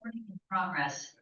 Recording in progress.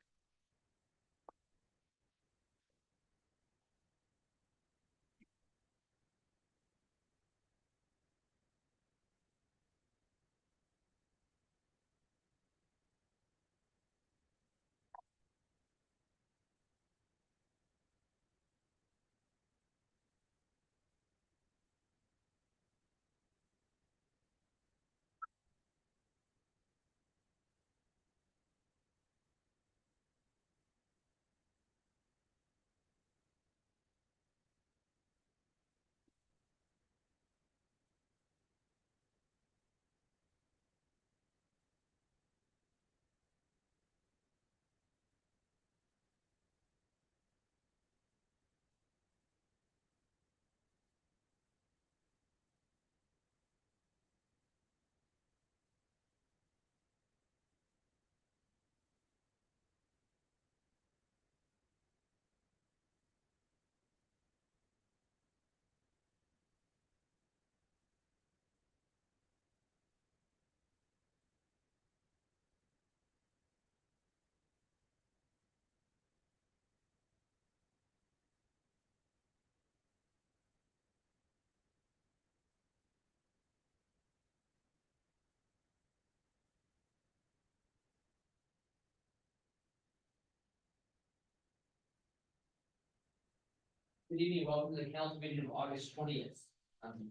Good evening, welcome to the council meeting of August 20th.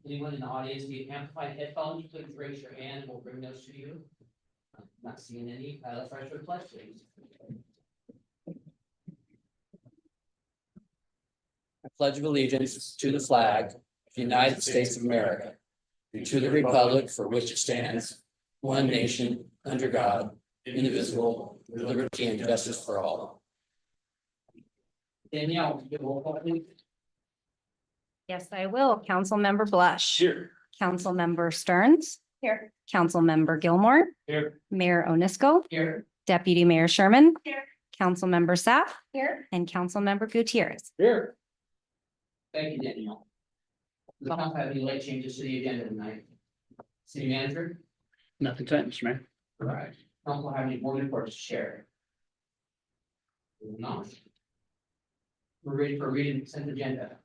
Anyone in the audience need amplified headphones, please raise your hand, we'll bring those to you. Not seeing any, let's rise for the pledge, please. I pledge allegiance to the flag of the United States of America, and to the republic for which it stands, one nation, under God, indivisible, with liberty and justice for all. Danielle, would you give a roll call, please? Yes, I will. Councilmember Blush. Here. Councilmember Stearns. Here. Councilmember Gilmore. Here. Mayor Onisco. Here. Deputy Mayor Sherman. Here. Councilmember Sapp. Here. And Councilmember Gutierrez. Here. Thank you, Danielle. Does the council have any late changes to the agenda tonight? City manager? Nothing tonight, Mr. Mayor. All right. Council have any board reports to share? We will not. We're ready for reading the consent agenda.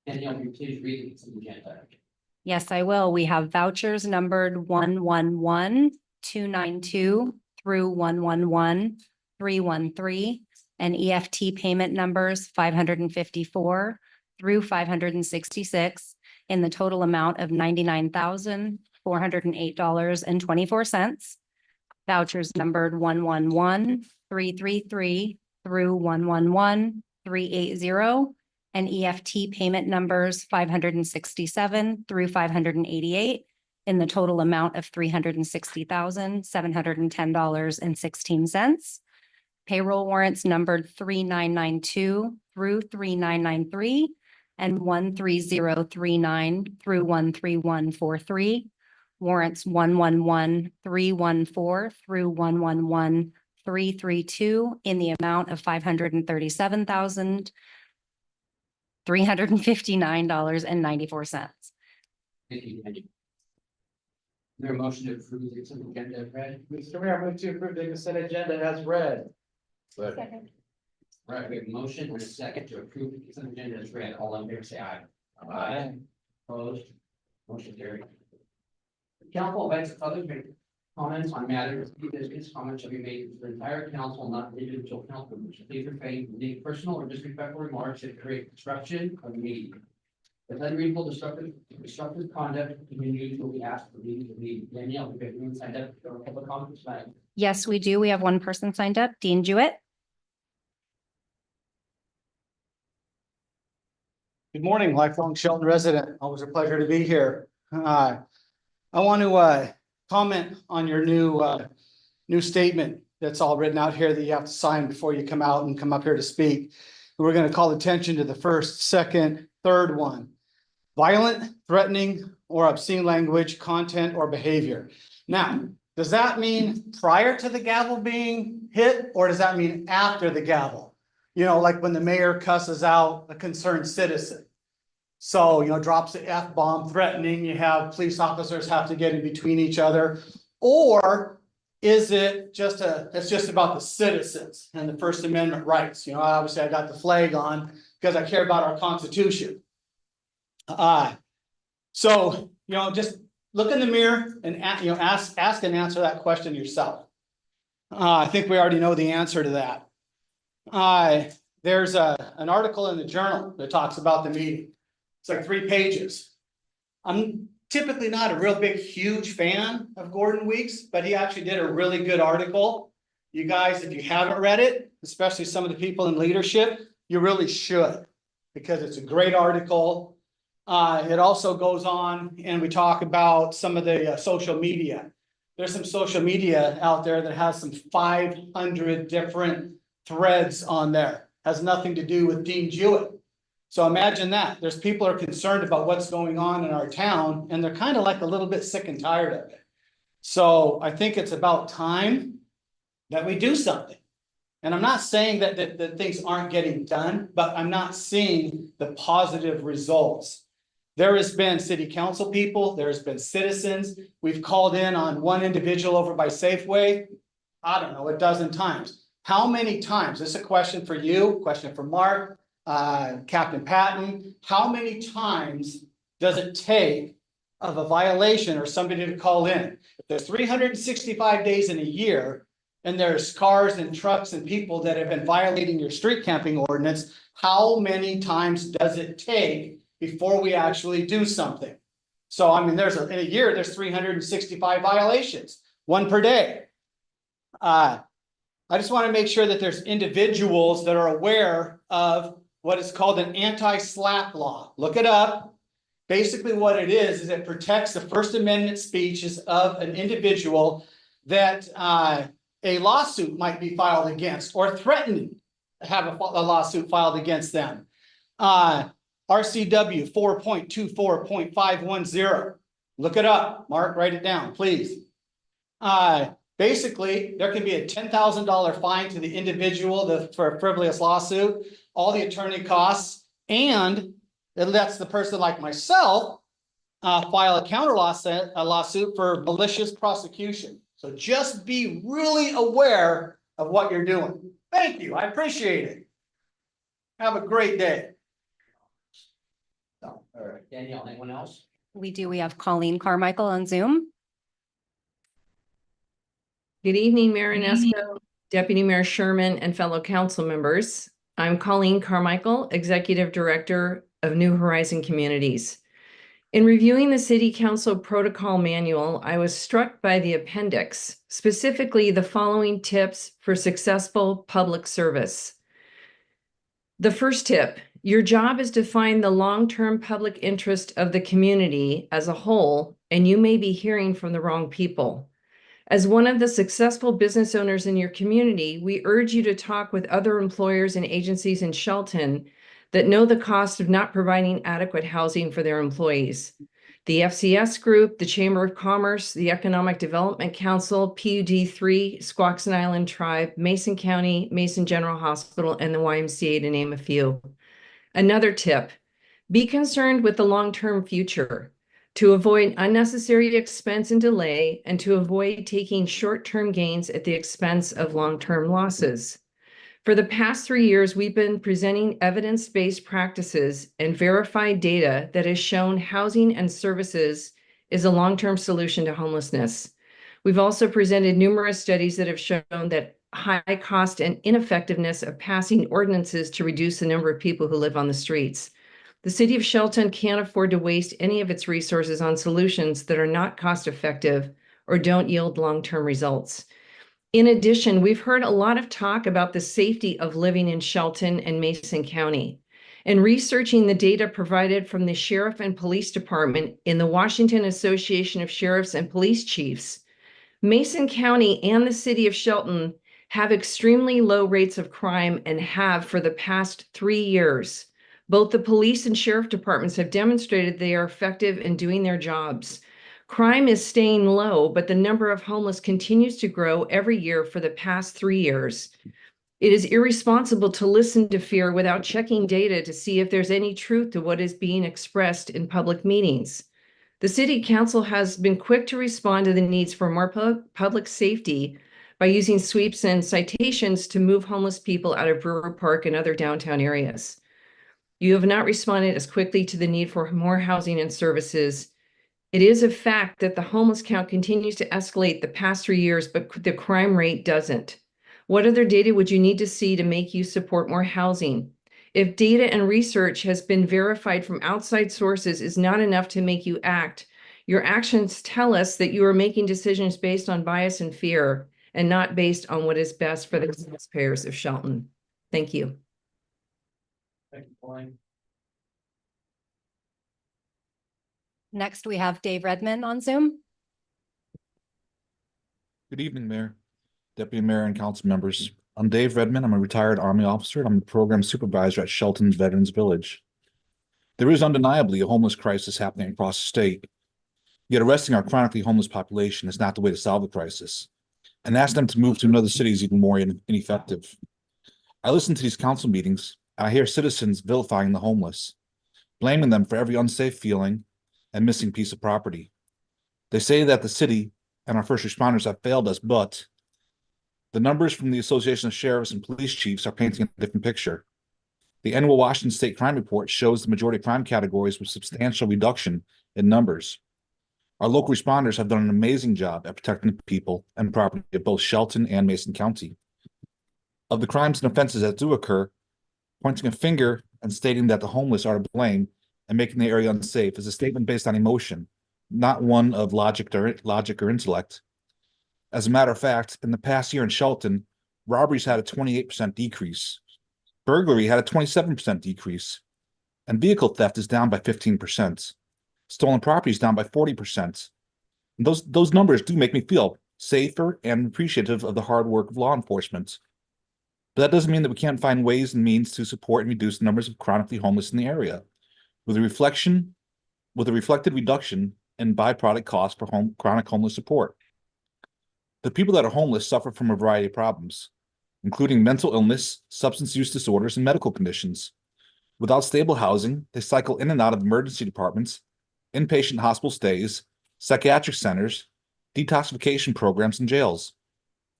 Danielle, will you please read the consent agenda? Yes, I will. We have vouchers numbered 111, 292 through 111, 313, and EFT payment numbers 554 through 566 in the total amount of $99,408.24. Vouchers numbered 111, 333 through 111, 380, and EFT payment numbers 567 through 588 in the total amount of $360,710.16. Payroll warrants numbered 3992 through 3993 and 13039 through 13143. Warrants 111314 through 111332 in the amount of $537,359.94. Thank you, Danielle. Is there a motion to approve the consent agenda as read? Mr. Mayor, I move to approve the consent agenda as read. Second. All right, we have a motion and a second to approve the consent agenda as read. All in favor, say aye. Aye. Opposed? Motion carried. Council invites others to make comments on matters of business. Comments shall be made to the entire council, not individual council members. Please refrain from any personal or disrespectful remarks that create disruption of the meeting. If unreasonable disruptive conduct continues, will be asked for leaving the meeting. Danielle, we have anyone signed up for public comments tonight? Yes, we do. We have one person signed up, Dean Jewett. Good morning, lifelong Shelton resident. Always a pleasure to be here. I want to comment on your new statement that's all written out here that you have to sign before you come out and come up here to speak. We're going to call attention to the first, second, third one. Violent, threatening, or obscene language, content, or behavior. Now, does that mean prior to the gavel being hit, or does that mean after the gavel? You know, like when the mayor cusses out a concerned citizen. So, you know, drops the F-bomb threatening, you have police officers have to get in between each other. Or is it just it's just about the citizens and the First Amendment rights? You know, obviously I got the flag on because I care about our Constitution. So, you know, just look in the mirror and, you know, ask and answer that question yourself. I think we already know the answer to that. There's an article in the Journal that talks about the meeting. It's like 3 pages. I'm typically not a real big, huge fan of Gordon Weeks, but he actually did a really good article. You guys, if you haven't read it, especially some of the people in leadership, you really should, because it's a great article. It also goes on and we talk about some of the social media. There's some social media out there that has some 500 different threads on there. Has nothing to do with Dean Jewett. So imagine that. There's people are concerned about what's going on in our town, and they're kind of like a little bit sick and tired of it. So I think it's about time that we do something. And I'm not saying that things aren't getting done, but I'm not seeing the positive results. There has been city council people, there's been citizens. We've called in on one individual over by Safeway, I don't know, a dozen times. How many times? This is a question for you, question for Mark, Captain Patton. How many times does it take of a violation or somebody to call in? If there's 365 days in a year, and there's cars and trucks and people that have been violating your street camping ordinance, how many times does it take before we actually do something? So, I mean, in a year, there's 365 violations, 1 per day. I just want to make sure that there's individuals that are aware of what is called an anti-SLAPP law. Look it up. Basically what it is it protects the First Amendment speeches of an individual that a lawsuit might be filed against or threatening to have a lawsuit filed against them. RCW 4.24.510. Look it up. Mark, write it down, please. Basically, there can be a $10,000 fine to the individual for a frivolous lawsuit, all the attorney costs, and it lets the person like myself file a counter lawsuit for malicious prosecution. So just be really aware of what you're doing. Thank you. I appreciate it. Have a great day. All right, Danielle, anyone else? We do. We have Colleen Carmichael on Zoom. Good evening, Mayor Inesco, Deputy Mayor Sherman, and fellow council members. I'm Colleen Carmichael, Executive Director of New Horizon Communities. In reviewing the City Council Protocol Manual, I was struck by the appendix, specifically the following tips for successful public service. The first tip, your job is to find the long-term public interest of the community as a whole, and you may be hearing from the wrong people. As one of the successful business owners in your community, we urge you to talk with other employers and agencies in Shelton that know the cost of not providing adequate housing for their employees. The FCS Group, the Chamber of Commerce, the Economic Development Council, PUD3, Squaxin Island Tribe, Mason County, Mason General Hospital, and the YMCA, to name a few. Another tip, be concerned with the long-term future. To avoid unnecessary expense and delay, and to avoid taking short-term gains at the expense of long-term losses. For the past 3 years, we've been presenting evidence-based practices and verified data that has shown housing and services is a long-term solution to homelessness. We've also presented numerous studies that have shown that high cost and ineffectiveness of passing ordinances to reduce the number of people who live on the streets. The City of Shelton can't afford to waste any of its resources on solutions that are not cost-effective or don't yield long-term results. In addition, we've heard a lot of talk about the safety of living in Shelton and Mason County. In researching the data provided from the Sheriff and Police Department in the Washington Association of Sheriffs and Police Chiefs, Mason County and the City of Shelton have extremely low rates of crime and have for the past 3 years. Both the police and sheriff departments have demonstrated they are effective in doing their jobs. Crime is staying low, but the number of homeless continues to grow every year for the past 3 years. It is irresponsible to listen to fear without checking data to see if there's any truth to what is being expressed in public meetings. The city council has been quick to respond to the needs for more public safety by using sweeps and citations to move homeless people out of Brewer Park and other downtown areas. You have not responded as quickly to the need for more housing and services. It is a fact that the homeless count continues to escalate the past 3 years, but the crime rate doesn't. What other data would you need to see to make you support more housing? If data and research has been verified from outside sources is not enough to make you act, your actions tell us that you are making decisions based on bias and fear and not based on what is best for the taxpayers of Shelton. Thank you. Thank you, Pauline. Next, we have Dave Redmond on Zoom. Good evening, Mayor, Deputy Mayor, and council members. I'm Dave Redmond. I'm a retired Army officer, and I'm the program supervisor at Shelton's Veterans Village. There is undeniably a homeless crisis happening across the state. Yet arresting our chronically homeless population is not the way to solve the crisis. And asking them to move to another city is even more ineffective. I listen to these council meetings, and I hear citizens vilifying the homeless, blaming them for every unsafe feeling and missing piece of property. They say that the city and our first responders have failed us, but the numbers from the Association of Sheriffs and Police Chiefs are painting a different picture. The annual Washington State Crime Report shows the majority of crime categories with substantial reduction in numbers. Our local responders have done an amazing job at protecting the people and property of both Shelton and Mason County. Of the crimes and offenses that do occur, pointing a finger and stating that the homeless are to blame and making the area unsafe is a statement based on emotion, not one of logic or intellect. As a matter of fact, in the past year in Shelton, robberies had a 28% decrease, burglary had a 27% decrease, and vehicle theft is down by 15%. Stolen property is down by 40%. And those numbers do make me feel safer and appreciative of the hard work of law enforcement. But that doesn't mean that we can't find ways and means to support and reduce the numbers of chronically homeless in the area. With a reflected reduction in byproduct costs for chronic homeless support. The people that are homeless suffer from a variety of problems, including mental illness, substance use disorders, and medical conditions. Without stable housing, they cycle in and out of emergency departments, inpatient hospital stays, psychiatric centers, detoxification programs, and jails,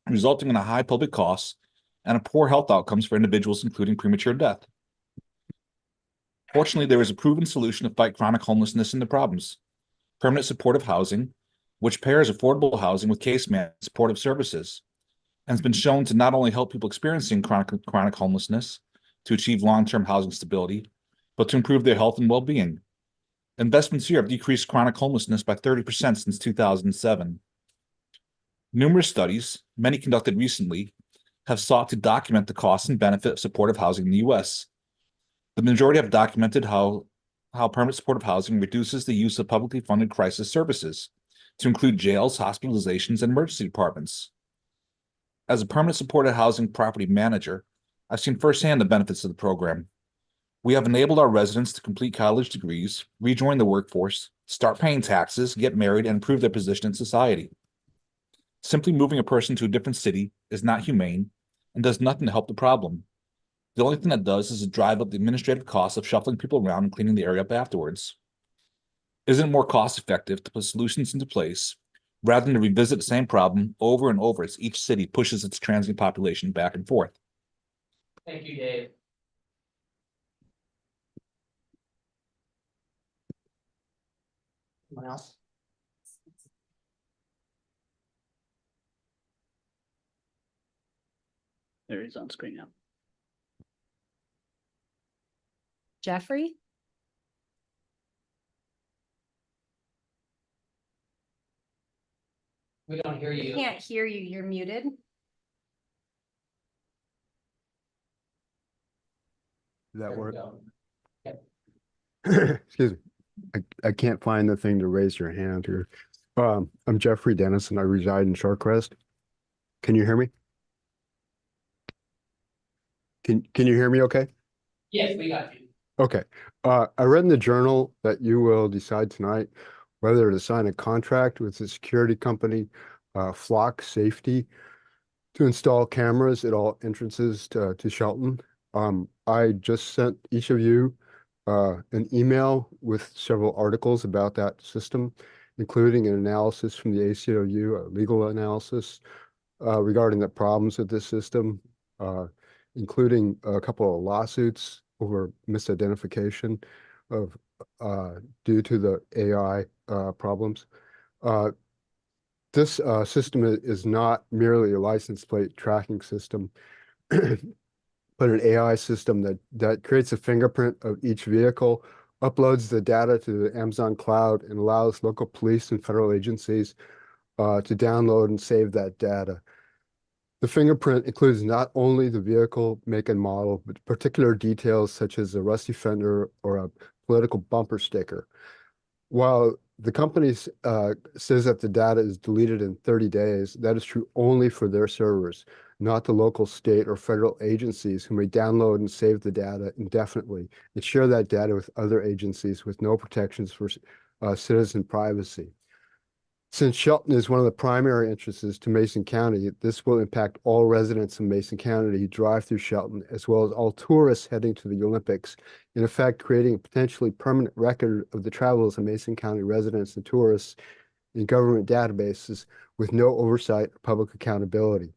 resulting in a high public costs and a poor health outcomes for individuals, including premature death. Fortunately, there is a proven solution to fight chronic homelessness and the problems: permanent supportive housing, which pairs affordable housing with case management supportive services, and has been shown to not only help people experiencing chronic homelessness to achieve long-term housing stability, but to improve their health and well-being. Investments here have decreased chronic homelessness by 30% since 2007. Numerous studies, many conducted recently, have sought to document the costs and benefit of supportive housing in the U.S. The majority have documented how permanent supportive housing reduces the use of publicly funded crisis services to include jails, hospitalizations, and emergency departments. As a permanent supportive housing property manager, I've seen firsthand the benefits of the program. We have enabled our residents to complete college degrees, rejoin the workforce, start paying taxes, get married, and improve their position in society. Simply moving a person to a different city is not humane and does nothing to help the problem. The only thing that does is to drive up the administrative costs of shuffling people around and cleaning the area up afterwards. Isn't it more cost-effective to put solutions into place rather than to revisit the same problem over and over as each city pushes its transient population back and forth? Thank you, Dave. Anyone else? There he is on screen now. Jeffrey? We don't hear you. Can't hear you. You're muted. Does that There we work? go. Excuse me. I can't find the thing to raise your hand here. I'm Jeffrey Dennis and I reside in Shorecrest. Can you hear me? Can you hear me okay? Yes, we got you. Okay. I read in the journal that you will decide tonight whether to sign a contract with the security company, Flock Safety, to install cameras at all entrances to Shelton. I just sent each of you an email with several articles about that system, including an analysis from the ACLU, a legal analysis regarding the problems with this system, including a couple of lawsuits over misidentification of due to the AI problems. This system is not merely a license plate tracking system, but an AI system that creates a fingerprint of each vehicle, uploads the data to the Amazon cloud, and allows local police and federal agencies to download and save that data. The fingerprint includes not only the vehicle make and model, but particular details such as a rusty fender or a political bumper sticker. While the company says that the data is deleted in 30 days, that is true only for their servers, not the local, state, or federal agencies who may download and save the data indefinitely and share that data with other agencies with no protections for citizen privacy. Since Shelton is one of the primary entrances to Mason County, this will impact all residents of Mason County who drive through Shelton, as well as all tourists heading to the Olympics, in effect creating a potentially permanent record of the travels of Mason County residents and tourists in government databases with no oversight or public accountability.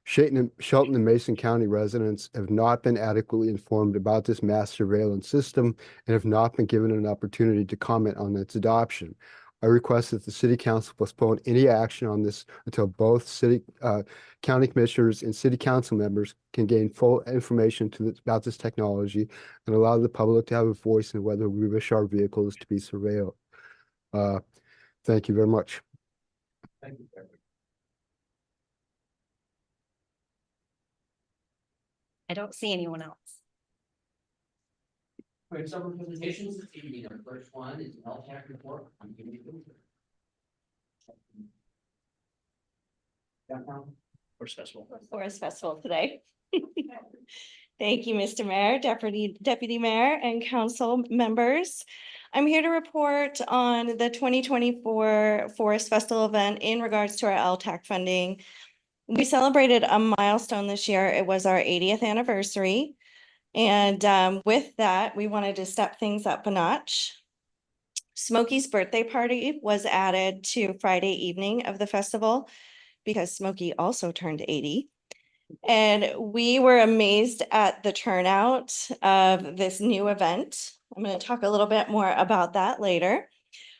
Shelton and Mason County residents have not been adequately informed about this mass surveillance system and have not been given an opportunity to comment on its adoption. I request that the city council postpone any action on this until both county commissioners and city council members can gain full information about this technology and allow the public to have a voice in whether we wish our vehicles to be surveilled. Thank you very much. Thank you, Jeffrey. I don't see anyone else. We have several presentations this evening. Our first one is an LTAC report on community. First festival. Forest Festival today. Thank you, Mr. Mayor, Deputy Mayor, and council members. I'm here to report on the 2024 Forest Festival event in regards to our LTAC funding. We celebrated a milestone this year. It was our 80th anniversary. And with that, we wanted to step things up a notch. Smokey's birthday party was added to Friday evening of the festival because Smokey also turned 80. And we were amazed at the turnout of this new event. I'm going to talk a little bit more about that later.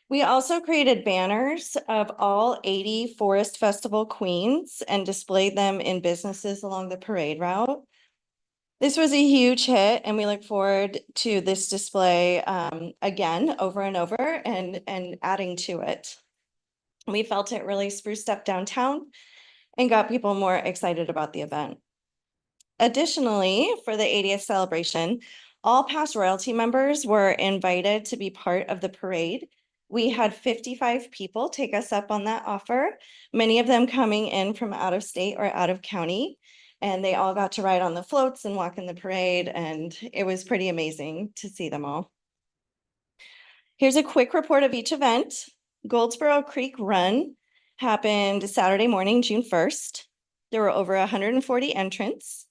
We also created banners of all 80 Forest Festival queens and displayed them in businesses along the parade route. This was a huge hit, and we look forward to this display again over and over and adding to it. We felt it really spruced up downtown and got people more excited about the event. Additionally, for the 80th celebration, all past royalty members were invited to be part of the parade. We had 55 people take us up on that offer, many of them coming in from out of state or out of county. And they all got to ride on the floats and walk in the parade, and it was pretty amazing to see them all. Here's a quick report of each event. Goldsboro Creek Run happened Saturday morning, June 1st. There were over 140 entrants.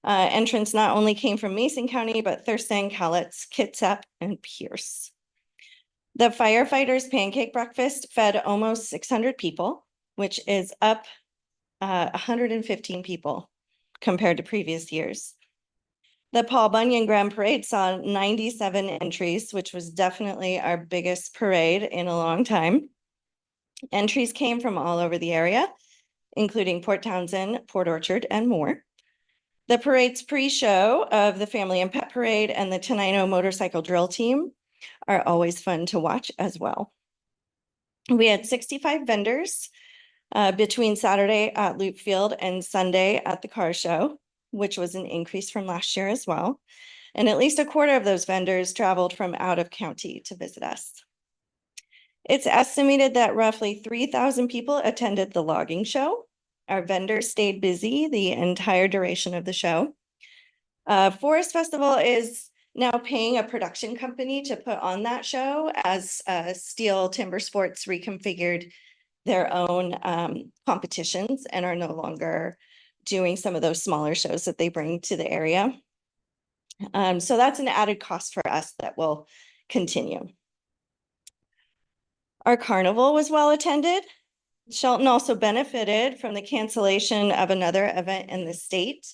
Entrants not only came from Mason County, but Thurston, Cowlitz, Kitsap, and Pierce. The firefighters pancake breakfast fed almost 600 people, which is up 115 people compared to previous years. The Paul Bunyan Grand Parade saw 97 entries, which was definitely our biggest parade in a long time. Entries came from all over the area, including Port Townsend, Port Orchard, and more. The parade's pre-show of the Family and Pet Parade and the Tenino Motorcycle Drill Team are always fun to watch as well. We had 65 vendors between Saturday at Loop Field and Sunday at the car show, which was an increase from last year as well. And at least a quarter of those vendors traveled from out of county to visit us. It's estimated that roughly 3,000 people attended the logging show. Our vendors stayed busy the entire duration of the show. Forest Festival is now paying a production company to put on that show as Steel Timber Sports reconfigured their own competitions and are no longer doing some of those smaller shows that they bring to the area. So that's an added cost for us that will continue. Our carnival was well attended. Shelton also benefited from the cancellation of another event in the state.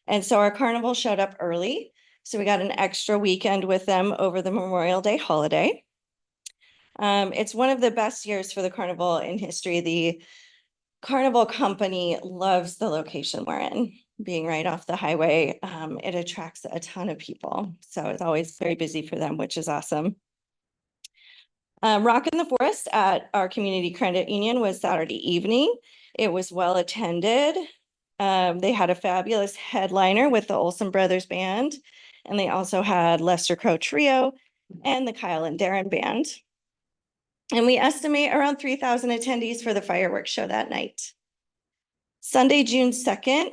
And so our carnival showed up early. So we got an extra weekend with them over the Memorial Day holiday. It's one of the best years for the carnival in history. The Carnival Company loves the location we're in, being right off the highway. It attracts a ton of people. So it's always very busy for them, which is awesome. Rock in the Forest at our community credit union was Saturday evening. It was well attended. They had a fabulous headliner with the Olsen Brothers Band, and they also had Lester Crow Trio and the Kyle and Darren Band. And we estimate around 3,000 attendees for the fireworks show that night. Sunday, June 2nd,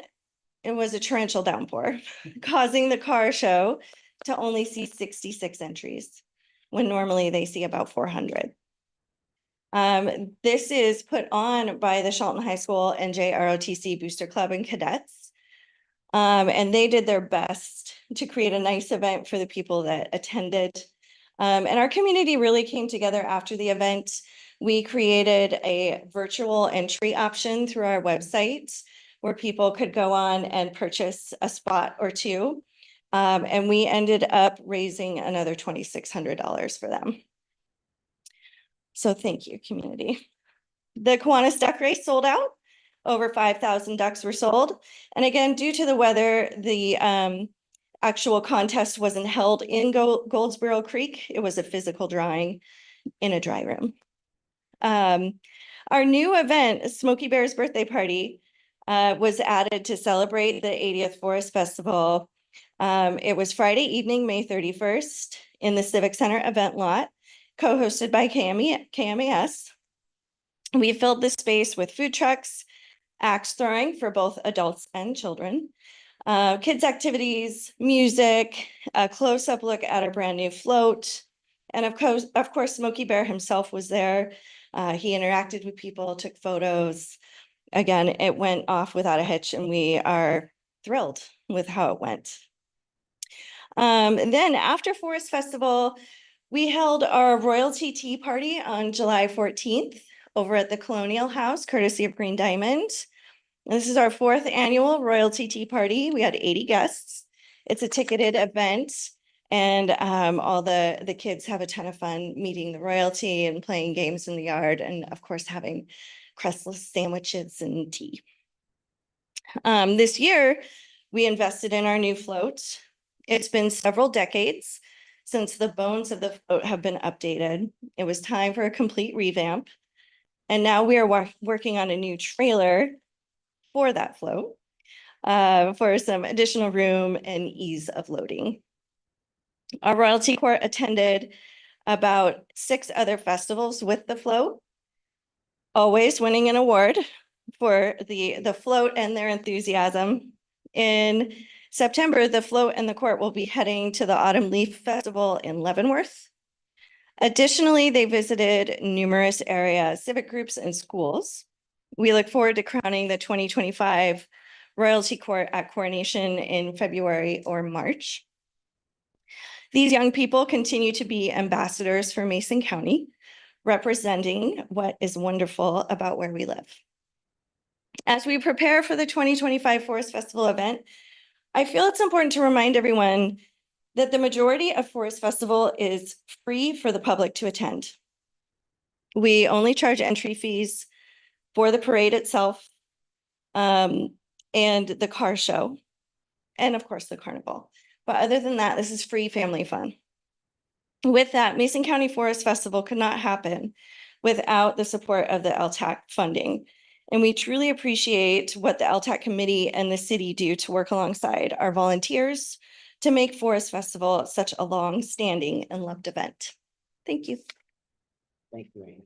it was a torrential downpour, causing the car show to only see 66 entries, when normally they see about 400. This is put on by the Shelton High School and JROTC Booster Club and Cadets. And they did their best to create a nice event for the people that attended. And our community really came together after the event. We created a virtual entry option through our website where people could go on and purchase a spot or two. And we ended up raising another $2,600 for them. So thank you, community. The Kiwanis Duck Race sold out. Over 5,000 ducks were sold. And again, due to the weather, the actual contest wasn't held in Goldsboro Creek. It was a physical drawing in a dry room. Our new event, Smokey Bear's Birthday Party, was added to celebrate the 80th Forest Festival. It was Friday evening, May 31st, in the Civic Center event lot, co-hosted by KMAS. We filled the space with food trucks, axe throwing for both adults and children, kids activities, music, a close-up look at a brand new float. And of course, Smokey Bear himself was there. He interacted with people, took photos. Again, it went off without a hitch, and we are thrilled with how it went. And then after Forest Festival, we held our royalty tea party on July 14th over at the Colonial House, courtesy of Green Diamond. This is our 4th annual royalty tea party. We had 80 guests. It's a ticketed event, and all the kids have a ton of fun meeting the royalty and playing games in the yard, and of course having crustless sandwiches and tea. This year, we invested in our new float. It's been several decades since the bones of the float have been updated. It was time for a complete revamp. And now we are working on a new trailer for that float for some additional room and ease of loading. Our royalty court attended about 6 other festivals with the float, always winning an award for the float and their enthusiasm. In September, the float and the court will be heading to the Autumn Leaf Festival in Leavenworth. Additionally, they visited numerous area civic groups and schools. We look forward to crowning the 2025 Royalty Court at Coronation in February or March. These young people continue to be ambassadors for Mason County, representing what is wonderful about where we live. As we prepare for the 2025 Forest Festival event, I feel it's important to remind everyone that the majority of Forest Festival is free for the public to attend. We only charge entry fees for the parade itself, and the car show, and of course the carnival. But other than that, this is free family fun. With that, Mason County Forest Festival could not happen without the support of the LTAC funding. And we truly appreciate what the LTAC committee and the city do to work alongside our volunteers to make Forest Festival such a long-standing and loved event. Thank you. Thank you, Amy.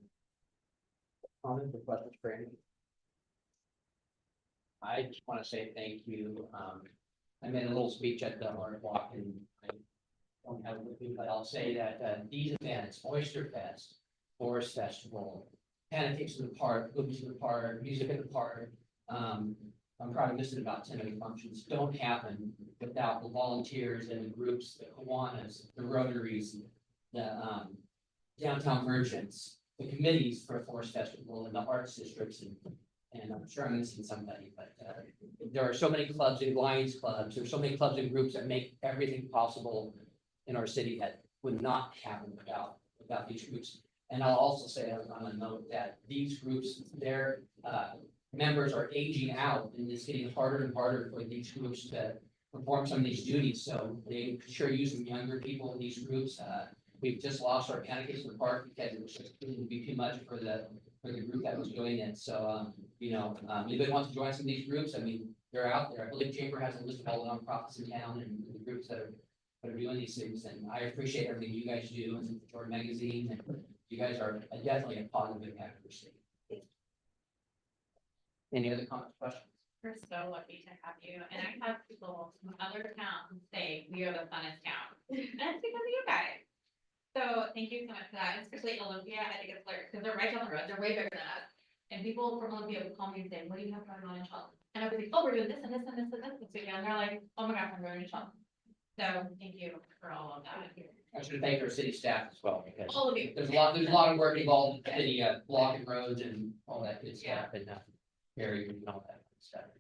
Comments or questions for Amy? I just want to say thank you. I made a little speech at the Art Walk, and I don't have it with me, but I'll say that these events, Oyster Fest, Forest Festival, Pancakes in the Park, Cookies in the Park, Music in the Park, I'm probably missing about 10 other functions, don't happen without the volunteers and the groups, the Kiwanis, the Rotaries, the downtown merchants, the committees for Forest Festival and the arts districts and I'm sure I'm missing somebody, but there are so many clubs and Lions clubs, there's so many clubs and groups that make everything possible in our city that would not happen without these groups. And I'll also say on a note that these groups, their members are aging out and it's getting harder and harder for these groups to perform some of these duties. So they sure use some younger people in these groups. We've just lost our Catechism in the Park because it was just going to be too much for the group that was doing it. So, anybody wants to join some of these groups, I mean, they're out there. I believe Chamber has a list of all the nonprofits in town and the groups that are doing these things. And I appreciate everything you guys do and Jordan Magazine. And you guys are definitely a positive impact for the city. Any other comments, questions? We're so lucky to have you, and I have people from other towns say we are the funnest town, and it's because of you guys. So thank you so much for that, especially Olympia, I think it's hilarious, because they're right down the road, they're way bigger than us. And people from Olympia would call me and say, what do you have going on in Shelton? And I would be like, oh, we're doing this and this and this and this weekend, and they're like, oh my gosh, I'm going to Shelton. So thank you for all of that. I should thank our city staff as well, because All of you. there's a lot of work involved in city blocking roads and all that good stuff and Harry and all that good stuff.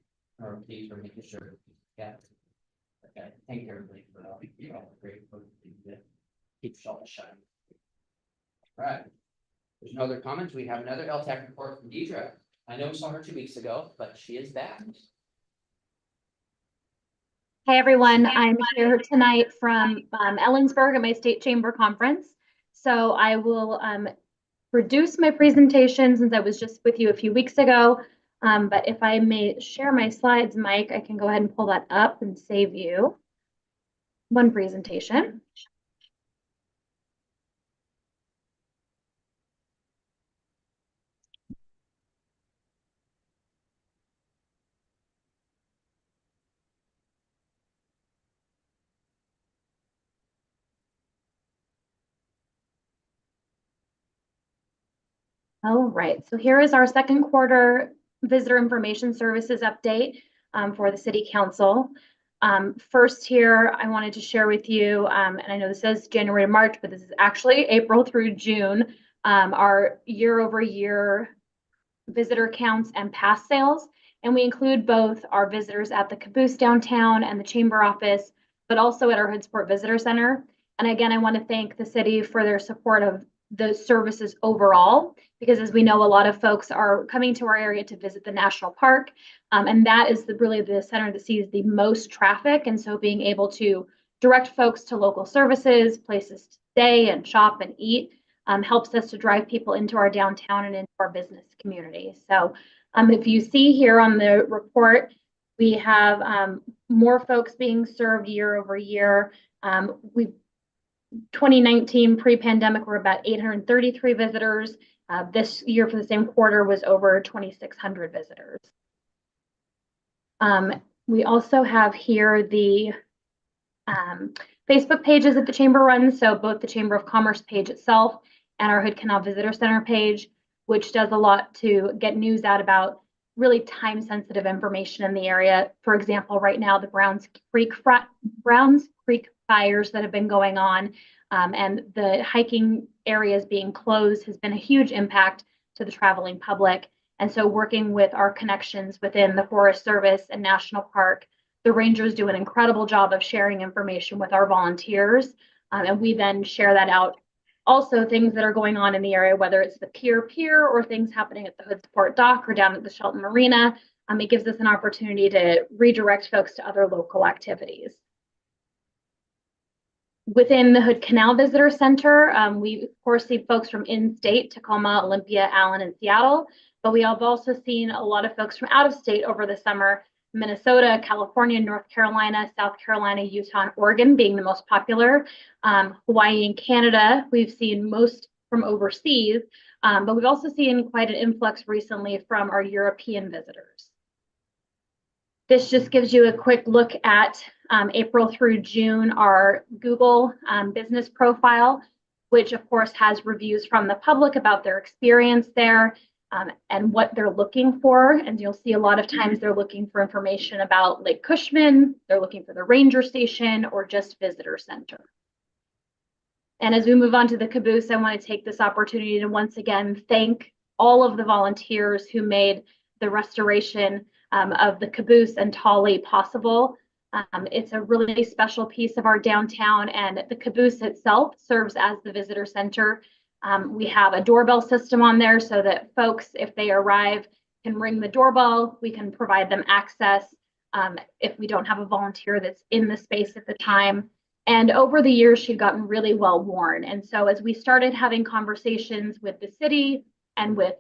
Or these are making sure, yeah. Okay, thank you everybody for all the great work that keep Shelton shining. All right. There's no other comments. We have another LTAC report from Deidre. I know we saw her 2 weeks ago, but she is back. Hey everyone, I'm here tonight from Ellensburg at my state chamber conference. So I will reduce my presentation since I was just with you a few weeks ago. But if I may share my slides, Mike, I can go ahead and pull that up and save you one presentation. All right, so here is our second quarter visitor information services update for the city council. First here, I wanted to share with you, and I know this says January to March, but this is actually April through June, our year-over-year visitor counts and pass sales. And we include both our visitors at the Caboose downtown and the chamber office, but also at our Hoodsport Visitor Center. And again, I want to thank the city for their support of the services overall, because as we know, a lot of folks are coming to our area to visit the national park. And that is really the center that sees the most traffic. And so being able to direct folks to local services, places to stay and shop and eat helps us to drive people into our downtown and into our business community. So if you see here on the report, we have more folks being served year over year. 2019 pre-pandemic, we're about 833 visitors. This year for the same quarter was over 2,600 visitors. We also have here the Facebook pages that the chamber runs. So both the Chamber of Commerce page itself and our Hood Canal Visitor Center page, which does a lot to get news out about really time-sensitive information in the area. For example, right now, the Browns Creek fires that have been going on and the hiking areas being closed has been a huge impact to the traveling public. And so working with our connections within the Forest Service and National Park, the rangers do an incredible job of sharing information with our volunteers. And we then share that out. Also things that are going on in the area, whether it's the pier or things happening at the Hoodsport dock or down at the Shelton Marina, it gives us an opportunity to redirect folks to other local activities. Within the Hood Canal Visitor Center, we of course see folks from in-state, Tacoma, Olympia, Allen, and Seattle, but we have also seen a lot of folks from out of state over the summer, Minnesota, California, North Carolina, South Carolina, Utah, and Oregon being the most popular. Hawaii and Canada, we've seen most from overseas, but we've also seen quite an influx recently from our European visitors. This just gives you a quick look at April through June, our Google business profile, which of course has reviews from the public about their experience there. and what they're looking for. And you'll see a lot of times they're looking for information about Lake Cushman, they're looking for the ranger station, or just visitor center. And as we move on to the caboose, I want to take this opportunity to once again thank all of the volunteers who made the restoration of the caboose and Tolly possible. It's a really special piece of our downtown, and the caboose itself serves as the visitor center. We have a doorbell system on there so that folks, if they arrive, can ring the doorbell. We can provide them access if we don't have a volunteer that's in the space at the time. And over the years, she'd gotten really well worn. And so as we started having conversations with the city and with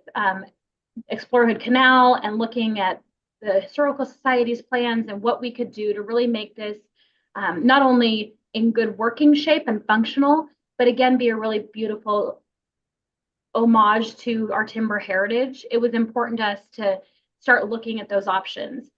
Explore Hood Canal and looking at the Historical Society's plans and what we could do to really make this not only in good working shape and functional, but again, be a really beautiful homage to our timber heritage, it was important to us to start looking at those options.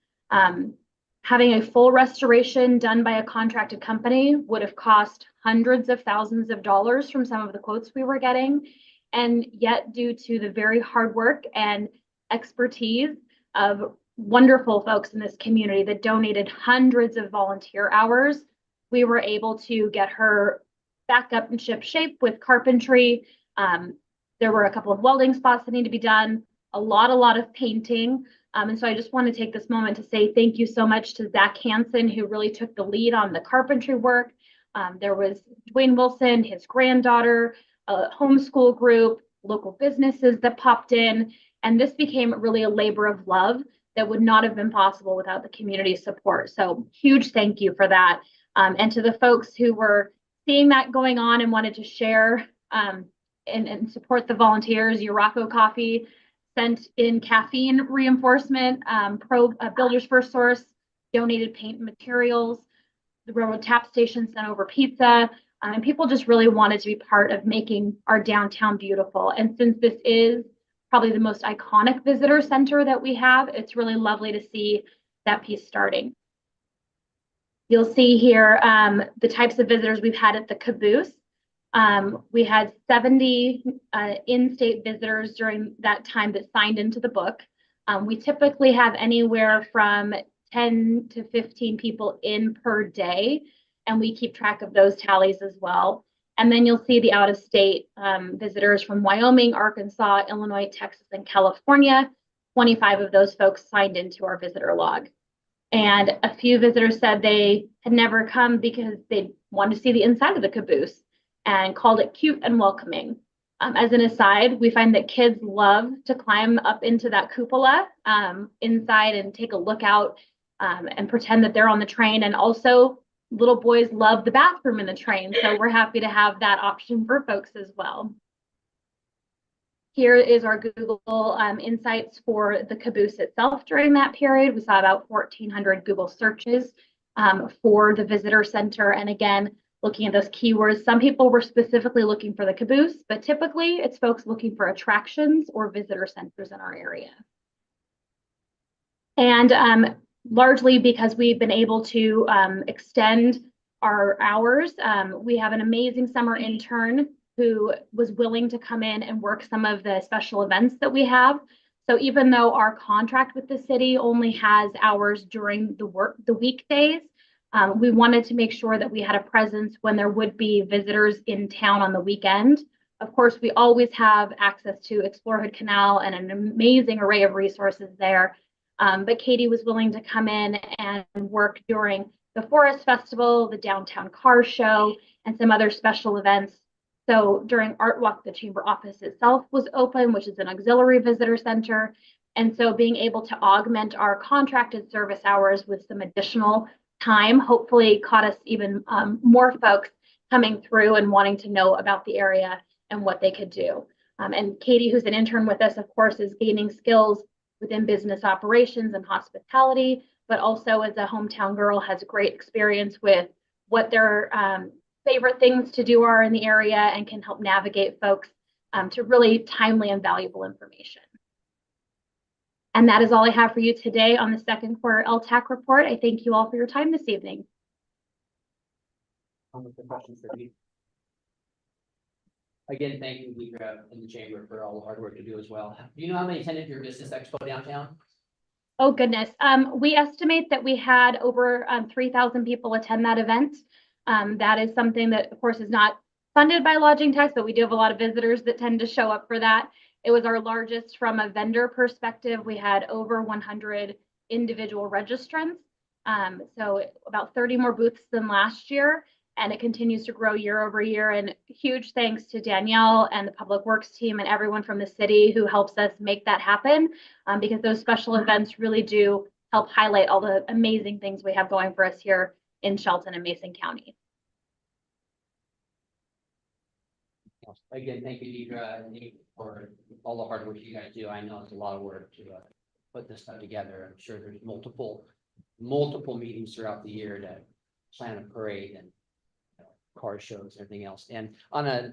Having a full restoration done by a contracted company would have cost hundreds of thousands of dollars from some of the quotes we were getting. And yet, due to the very hard work and expertise of wonderful folks in this community that donated hundreds of volunteer hours, we were able to get her back up in ship shape with carpentry. There were a couple of welding spots that need to be done, a lot of painting. And so I just want to take this moment to say thank you so much to Zach Hansen, who really took the lead on the carpentry work. There was Dwayne Wilson, his granddaughter, a homeschool group, local businesses that popped in. And this became really a labor of love that would not have been possible without the community support. So huge thank you for that. And to the folks who were seeing that going on and wanted to share and support the volunteers, Urocco Coffee sent in caffeine reinforcement, Builders First Source donated paint and materials, the Railroad Tap Station sent over pizza, and people just really wanted to be part of making our downtown beautiful. And since this is probably the most iconic visitor center that we have, it's really lovely to see that piece starting. You'll see here the types of visitors we've had at the caboose. We had 70 in-state visitors during that time that signed into the book. We typically have anywhere from 10 to 15 people in per day, and we keep track of those tallies as well. And then you'll see the out-of-state visitors from Wyoming, Arkansas, Illinois, Texas, and California. 25 of those folks signed into our visitor log. And a few visitors said they had never come because they wanted to see the inside of the caboose and called it cute and welcoming. As an aside, we find that kids love to climb up into that cupola inside and take a look out and pretend that they're on the train. And also, little boys love the bathroom in the train. So we're happy to have that option for folks as well. Here is our Google Insights for the caboose itself during that period. We saw about 1,400 Google searches for the visitor center. And again, looking at those keywords, some people were specifically looking for the caboose, but typically it's folks looking for attractions or visitor centers in our area. And largely because we've been able to extend our hours, we have an amazing summer intern who was willing to come in and work some of the special events that we have. So even though our contract with the city only has hours during the weekdays, we wanted to make sure that we had a presence when there would be visitors in town on the weekend. Of course, we always have access to Explore Hood Canal and an amazing array of resources there. But Katie was willing to come in and work during the Forest Festival, the Downtown Car Show, and some other special events. So during Art Walk, the chamber office itself was open, which is an auxiliary visitor center. And so being able to augment our contracted service hours with some additional time hopefully caught us even more folks coming through and wanting to know about the area and what they could do. And Katie, who's an intern with us, of course, is gaining skills within business operations and hospitality, but also as a hometown girl has great experience with what their favorite things to do are in the area and can help navigate folks to really timely and valuable information. And that is all I have for you today on the second quarter LTAC report. I thank you all for your time this evening. Questions for me? Again, thank you, Deidre, and the chamber for all the hard work you do as well. Do you know how many attended your business expo downtown? Oh, goodness. We estimate that we had over 3,000 people attend that event. That is something that, of course, is not funded by lodging tax, but we do have a lot of visitors that tend to show up for that. It was our largest from a vendor perspective. We had over 100 individual registrants. So about 30 more booths than last year, and it continues to grow year over year. And huge thanks to Danielle and the Public Works team and everyone from the city who helps us make that happen, because those special events really do help highlight all the amazing things we have going for us here in Shelton and Mason County. Again, thank you, Deidre, and Nate, for all the hard work you guys do. I know it's a lot of work to put this stuff together. I'm sure there's multiple meetings throughout the year to plan a parade and car shows and everything else. And on a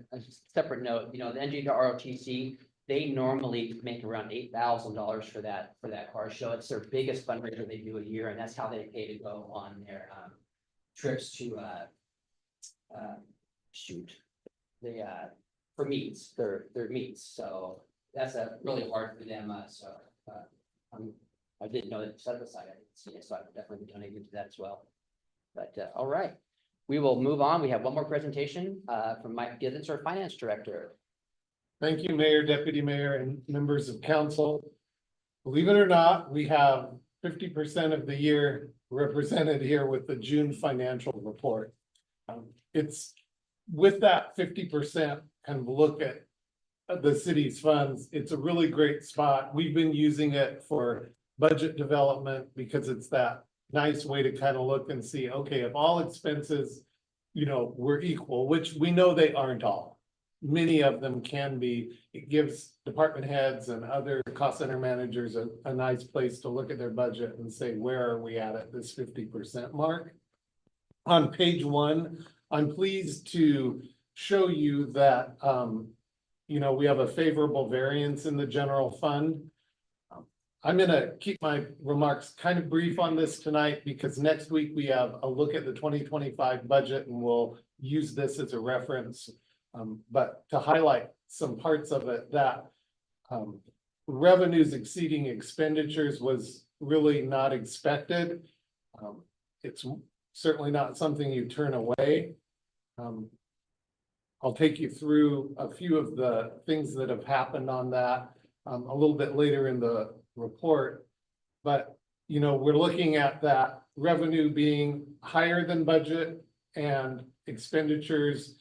separate note, the NJ to ROTC, they normally make around $8,000 for that car show. It's their biggest fundraiser they do a year, and that's how they pay to go on their trips to for meets, their meets. So that's really hard for them. I didn't know that set aside. I didn't see it, so I would definitely be donating to that as well. But all right, we will move on. We have one more presentation from Mike Giddens, our finance director. Thank you, Mayor, Deputy Mayor, and members of council. Believe it or not, we have 50% of the year represented here with the June financial report. It's with that 50% kind of look at the city's funds. It's a really great spot. We've been using it for budget development because it's that nice way to kind of look and see, okay, if all expenses, were equal, which we know they aren't all. Many of them can be. It gives department heads and other cost center managers a nice place to look at their budget and say, where are we at this 50% mark? On page 1, I'm pleased to show you that, we have a favorable variance in the general fund. I'm gonna keep my remarks kind of brief on this tonight because next week we have a look at the 2025 budget and we'll use this as a reference. But to highlight some parts of it, that revenues exceeding expenditures was really not expected. It's certainly not something you turn away. I'll take you through a few of the things that have happened on that a little bit later in the report. But, we're looking at that revenue being higher than budget and expenditures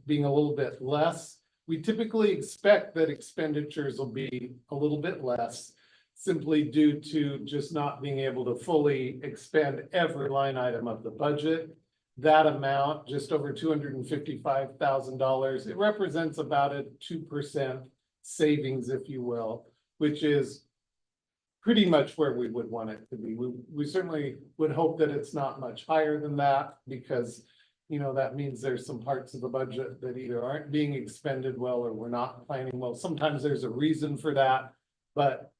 being a little bit less. We typically expect that expenditures will be a little bit less simply due to just not being able to fully expend every line item of the budget. That amount, just over $255,000, it represents about a 2% savings, if you will, which is pretty much where we would want it to be. We certainly would hope that it's not much higher than that because, that means there's some parts of the budget that either aren't being expended well or we're not planning well. Sometimes there's a reason for that, but,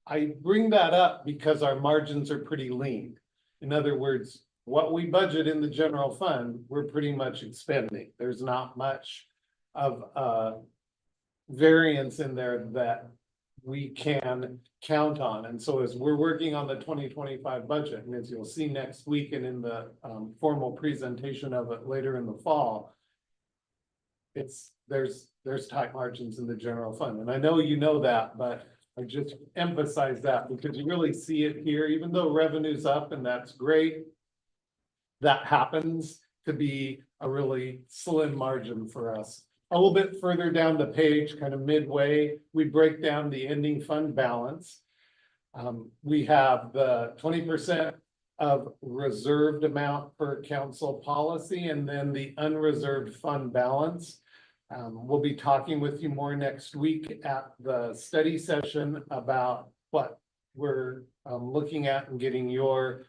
I bring that up because our margins are pretty lean. In other words, what we budget in the general fund, we're pretty much expending. There's not much of variance in there that we can count on. And so as we're working on the 2025 budget, and as you'll see next week and in the formal presentation of it later in the fall, there's tight margins in the general fund. And I know you know that, but I just emphasize that because you really see it here, even though revenue's up and that's great, that happens to be a really slim margin for us. A little bit further down the page, kind of midway, we break down the ending fund balance. We have the 20% of reserved amount per council policy and then the unreserved fund balance. We'll be talking with you more next week at the study session about what we're looking at and getting your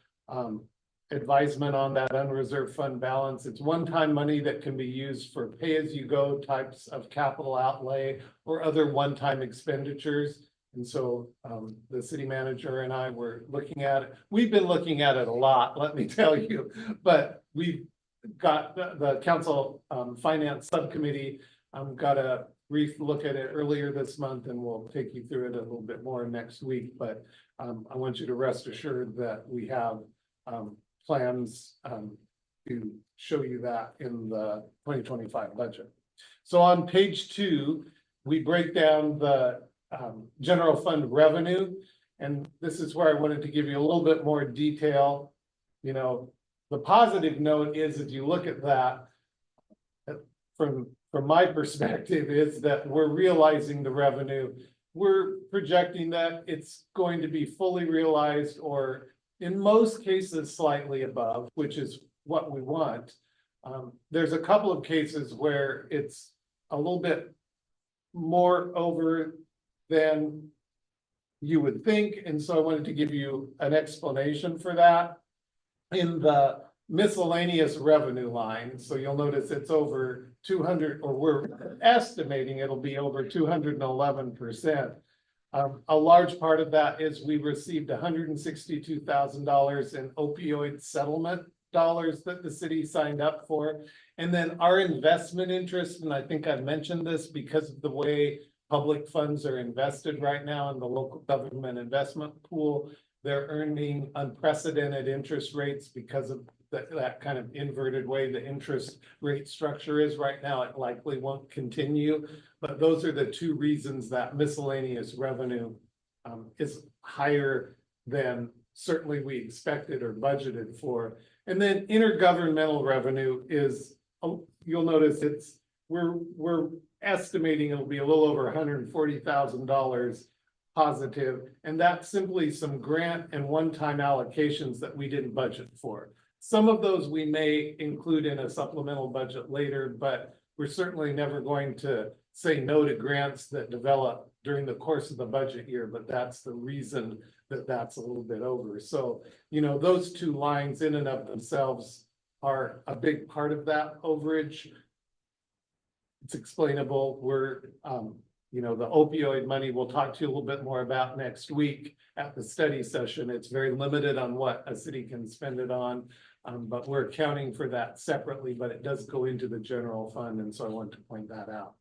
advisement on that unreserved fund balance. It's one-time money that can be used for pay-as-you-go types of capital outlay or other one-time expenditures. And so the city manager and I were looking at it. We've been looking at it a lot, let me tell you, but we've got the council finance subcommittee Got a brief look at it earlier this month and we'll take you through it a little bit more next week, but I want you to rest assured that we have plans to show you that in the 2025 budget. So on page 2, we break down the general fund revenue. And this is where I wanted to give you a little bit more detail. You know, the positive note is if you look at that, from my perspective, is that we're realizing the revenue. We're projecting that it's going to be fully realized or in most cases slightly above, which is what we want. There's a couple of cases where it's a little bit more over than you would think, and so I wanted to give you an explanation for that. In the miscellaneous revenue line, so you'll notice it's over 200, or we're estimating it'll be over 211%. A large part of that is we received $162,000 in opioid settlement dollars that the city signed up for. And then our investment interest, and I think I've mentioned this because of the way public funds are invested right now in the local government investment pool, they're earning unprecedented interest rates because of that kind of inverted way the interest rate structure is right now. It likely won't continue, but those are the two reasons that miscellaneous revenue is higher than certainly we expected or budgeted for. And then intergovernmental revenue is, you'll notice we're estimating it'll be a little over $140,000 positive, and that's simply some grant and one-time allocations that we didn't budget for. Some of those we may include in a supplemental budget later, but we're certainly never going to say no to grants that develop during the course of the budget year, but that's the reason that that's a little bit over. So, you know, those two lines in and of themselves are a big part of that overage. It's explainable. We're, you know, the opioid money we'll talk to you a little bit more about next week at the study session. It's very limited on what a city can spend it on, but we're accounting for that separately, but it does go into the general fund. And so I want to point that out.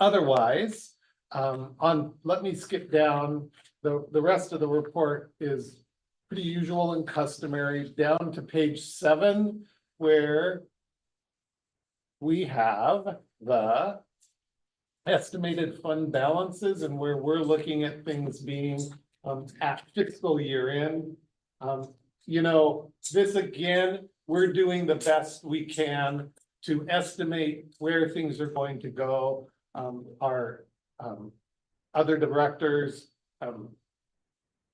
Otherwise, let me skip down. The rest of the report is pretty usual and customary down to page 7, where we have the estimated fund balances and where we're looking at things being at fiscal year end. You know, this again, we're doing the best we can to estimate where things are going to go. Our other directors,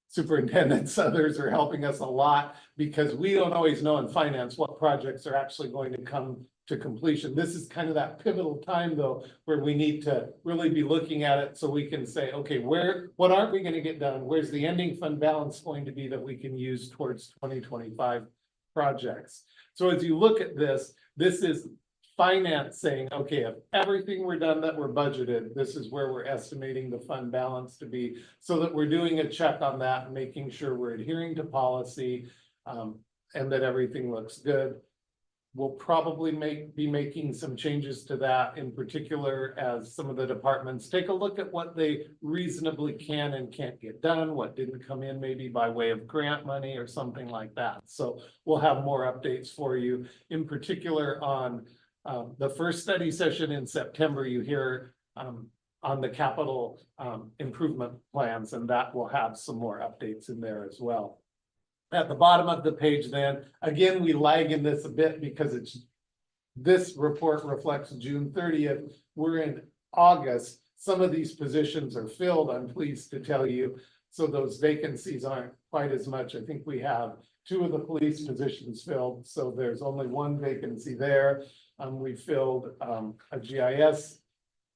superintendents, others are helping us a lot because we don't always know in finance what projects are actually going to come to completion. This is kind of that pivotal time though, where we need to really be looking at it so we can say, okay, what aren't we going to get done? Where's the ending fund balance going to be that we can use towards 2025 projects? So as you look at this, this is finance saying, okay, if everything we're done that we're budgeted, this is where we're estimating the fund balance to be, so that we're doing a check on that and making sure we're adhering to policy and that everything looks good. We'll probably be making some changes to that, in particular as some of the departments take a look at what they reasonably can and can't get done, what didn't come in maybe by way of grant money or something like that. So we'll have more updates for you, in particular on the first study session in September. You hear on the capital improvement plans, and that will have some more updates in there as well. At the bottom of the page then, again, we lag in this a bit because this report reflects June 30th. We're in August. Some of these positions are filled, I'm pleased to tell you. So those vacancies aren't quite as much. I think we have 2 of the police positions filled. So there's only 1 vacancy there. We filled a GIS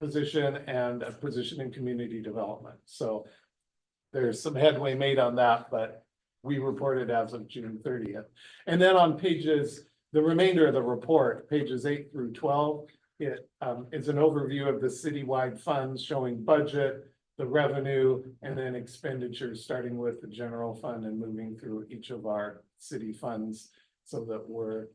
position and a position in community development. So there's some headway made on that, but we reported as of June 30th. And then on the remainder of the report, pages 8 through 12, it is an overview of the citywide funds showing budget, the revenue, and then expenditures, starting with the general fund and moving through each of our city funds so that we're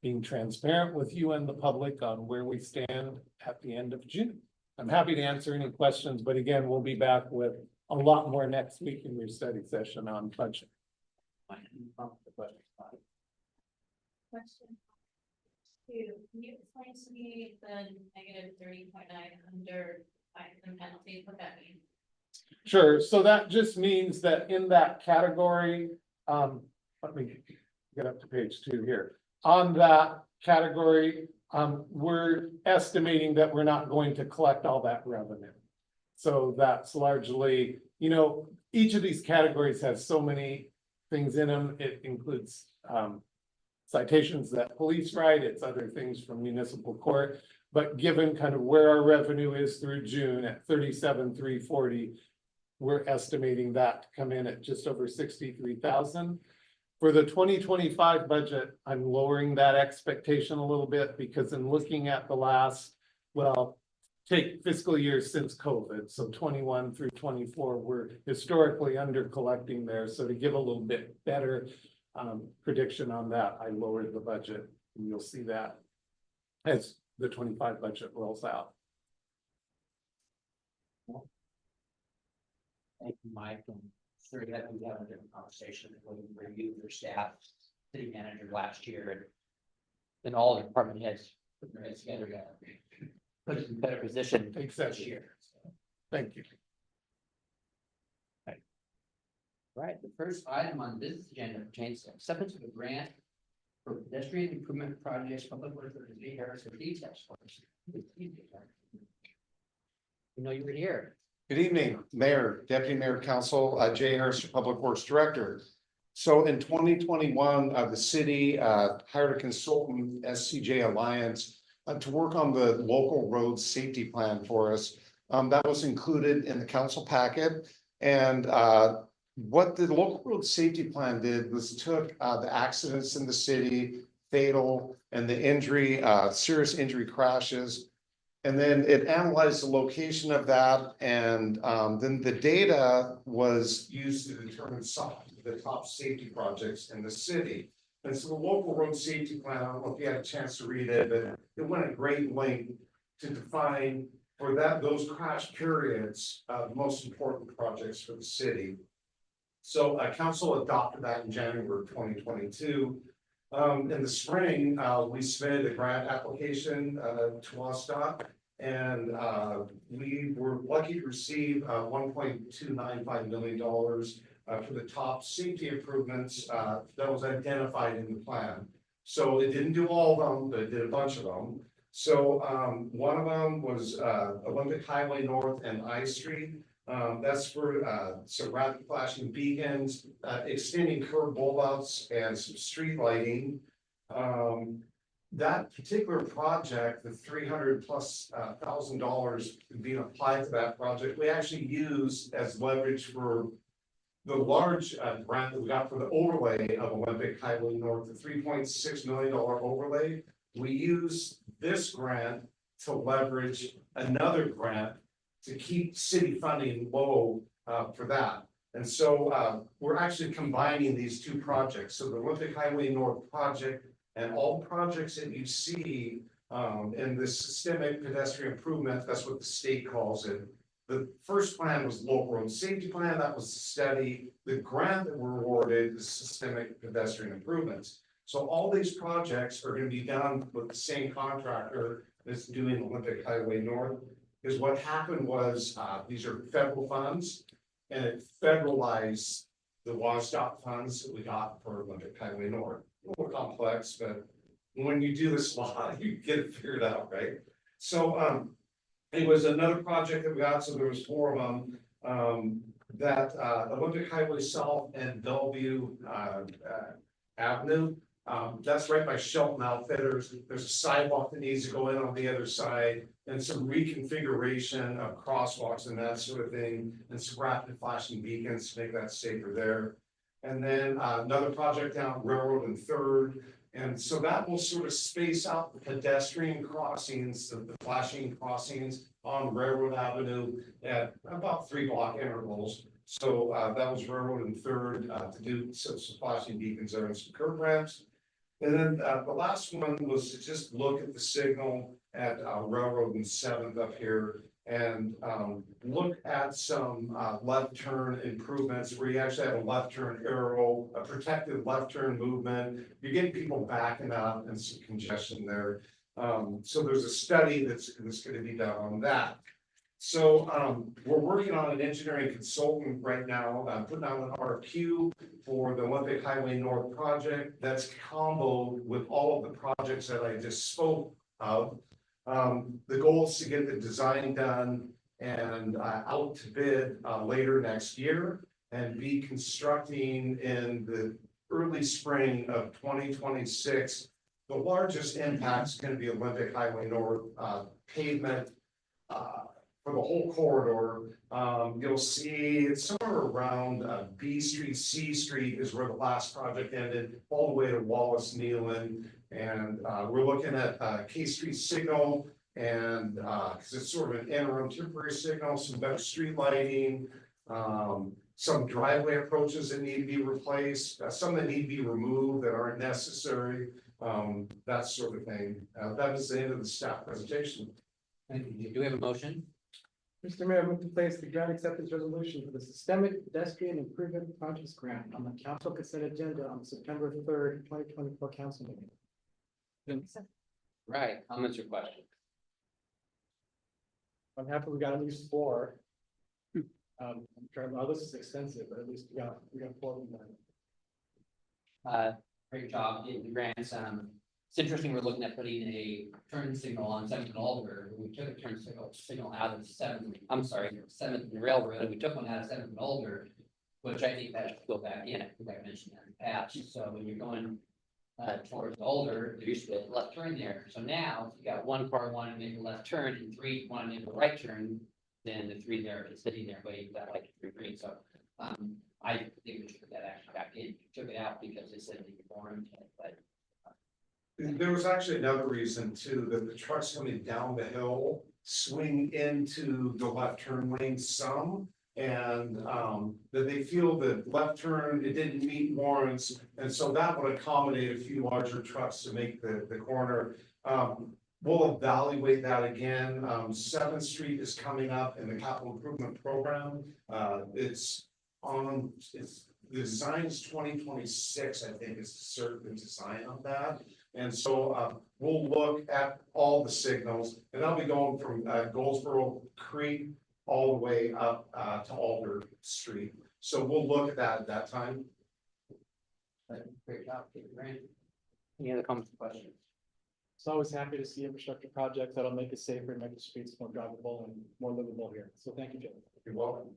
being transparent with you and the public on where we stand at the end of June. I'm happy to answer any questions, but again, we'll be back with a lot more next week in your study session on budget. Question. Two, can you explain to me the -30.9 under fines and penalties, what that means? Sure, so that just means that in that category, let me get up to page 2 here. On that category, we're estimating that we're not going to collect all that revenue. So that's largely, each of these categories has so many things in them. It includes, citations that police write, it's other things from municipal court. But given kind of where our revenue is through June at 37,340, we're estimating that to come in at just over 63,000. For the 2025 budget, I'm lowering that expectation a little bit because in looking at the last, take fiscal years since COVID, so 21 through 24, we're historically under collecting there. So to give a little bit better prediction on that, I lowered the budget, and you'll see that as the 25 budget rolls out. Thank you, Mike, and sure that we have a different conversation with you, your staff, city manager last year, and all the department heads put their heads together to put us in a better position this year. Thank you. Right, the first item on this agenda pertains to acceptance of a grant for pedestrian improvement projects, public works for the city of Harris for details for us. You know you were here. Good evening, Mayor, Deputy Mayor, Council, Jay Harris, Public Works Director. So in 2021, the city hired a consultant, SCJ Alliance, to work on the local road safety plan for us. That was included in the council packet. And what the local road safety plan did was took the accidents in the city, fatal, and the injury, serious injury crashes. And then it analyzed the location of that, and then the data was used to determine some of the top safety projects in the city. And so the local road safety plan, I don't know if you had a chance to read it, but it went at great length to define for those crash periods, the most important projects for the city. So council adopted that in January of 2022. In the spring, we submitted a grant application to WSDOT, and we were lucky to receive $1.295 million for the top safety improvements that was identified in the plan. So it didn't do all of them, but it did a bunch of them. So one of them was Olympic Highway North and I Street. That's for some rapid flashing beacons, extending curb bulbouts, and some street lighting. That particular project, the $300,000+ being applied to that project, we actually used as leverage for the large grant that we got for the overlay of Olympic Highway North, the $3.6 million overlay. We used this grant to leverage another grant to keep city funding low for that. And so we're actually combining these two projects. So the Olympic Highway North project and all projects that you see in this systemic pedestrian improvement, that's what the state calls it. The first plan was local road safety plan. That was the study. The grant that we're awarded is systemic pedestrian improvements. So all these projects are going to be done with the same contractor that's doing Olympic Highway North. Because what happened was these are federal funds, and it federalized the WSDOT funds that we got for Olympic Highway North. A little complex, but when you do this law, you get it figured out, right? So it was another project that we got, so there was 4 of them. That Olympic Highway South and Bellevue Avenue. That's right by Shelton Outfitters. There's a sidewalk that needs to go in on the other side, and some reconfiguration of crosswalks and that sort of thing, and some rapid flashing beacons to make that safer there. And then another project down Railroad and 3rd. And so that will sort of space out the pedestrian crossings, the flashing crossings on Railroad Avenue at about 3-block intervals. So that was Railroad and 3rd to do some flashing beacons there and some curb ramps. And then, the last one was to just look at the signal at, Railroad and Seventh up here. And, look at some, left turn improvements where you actually have a left turn arrow, a protected left turn movement. You're getting people backing up and some congestion there. So there's a study that's gonna be done on that. So, we're working on an engineering consultant right now, putting out an RFQ for the Olympic Highway North project. That's comboed with all of the projects that I just spoke of. The goal is to get the design done and, out to bid, later next year. And be constructing in the early spring of 2026. The largest impact is gonna be Olympic Highway North, pavement. For the whole corridor, you'll see it's somewhere around, B Street, C Street is where the last project ended, all the way to Wallace Nealon. And, we're looking at, K Street signal and, cause it's sort of an interim temporary signal, some better street lighting. Some driveway approaches that need to be replaced, some that need to be removed that aren't necessary, that sort of thing. That is the end of the staff presentation. Thank you. Do we have a motion? Mr. Mayor, move to place the grant acceptance resolution for the Systemic Pedestrian Improvement Projects Grant on the council consent agenda on September 3rd, 2024 council meeting. Right, comments or questions? I'm happy we got at least 4. I'm trying, well, this is extensive, but at least we got 4 of them. Great job getting the grants. It's interesting, we're looking at putting a turn signal on Seventh and Alder. We took a turn signal out of Seventh and Railroad, and we took one out of Seventh and Alder, which I think that should go back in. I think I mentioned that in the past. So when you're going towards Alder, there used to be a left turn there. So now, if you got one car wanting to make a left turn and 3 wanting to make a right turn, then the 3 there is sitting there waiting for that light to be green. So I think we should put that actually back in. We took it out because they said they were warranted, but There was actually another reason too, that the trucks coming down the hill swing into the left turn lane some. And, that they feel that left turn, it didn't meet warrants, and so that would accommodate a few larger trucks to make the corner. We'll evaluate that again. 7th Street is coming up in the capital improvement program. The design is 2026, I think is the certain design of that. And so, we'll look at all the signals, and I'll be going from, Goldsboro Creek all the way up, to Alder Street. So we'll look at that at that time. great job, getting the grant. Any other comments or questions? So always happy to see infrastructure projects that'll make it safer and make the streets more drivable and more livable here. So thank you, Jim. You're welcome.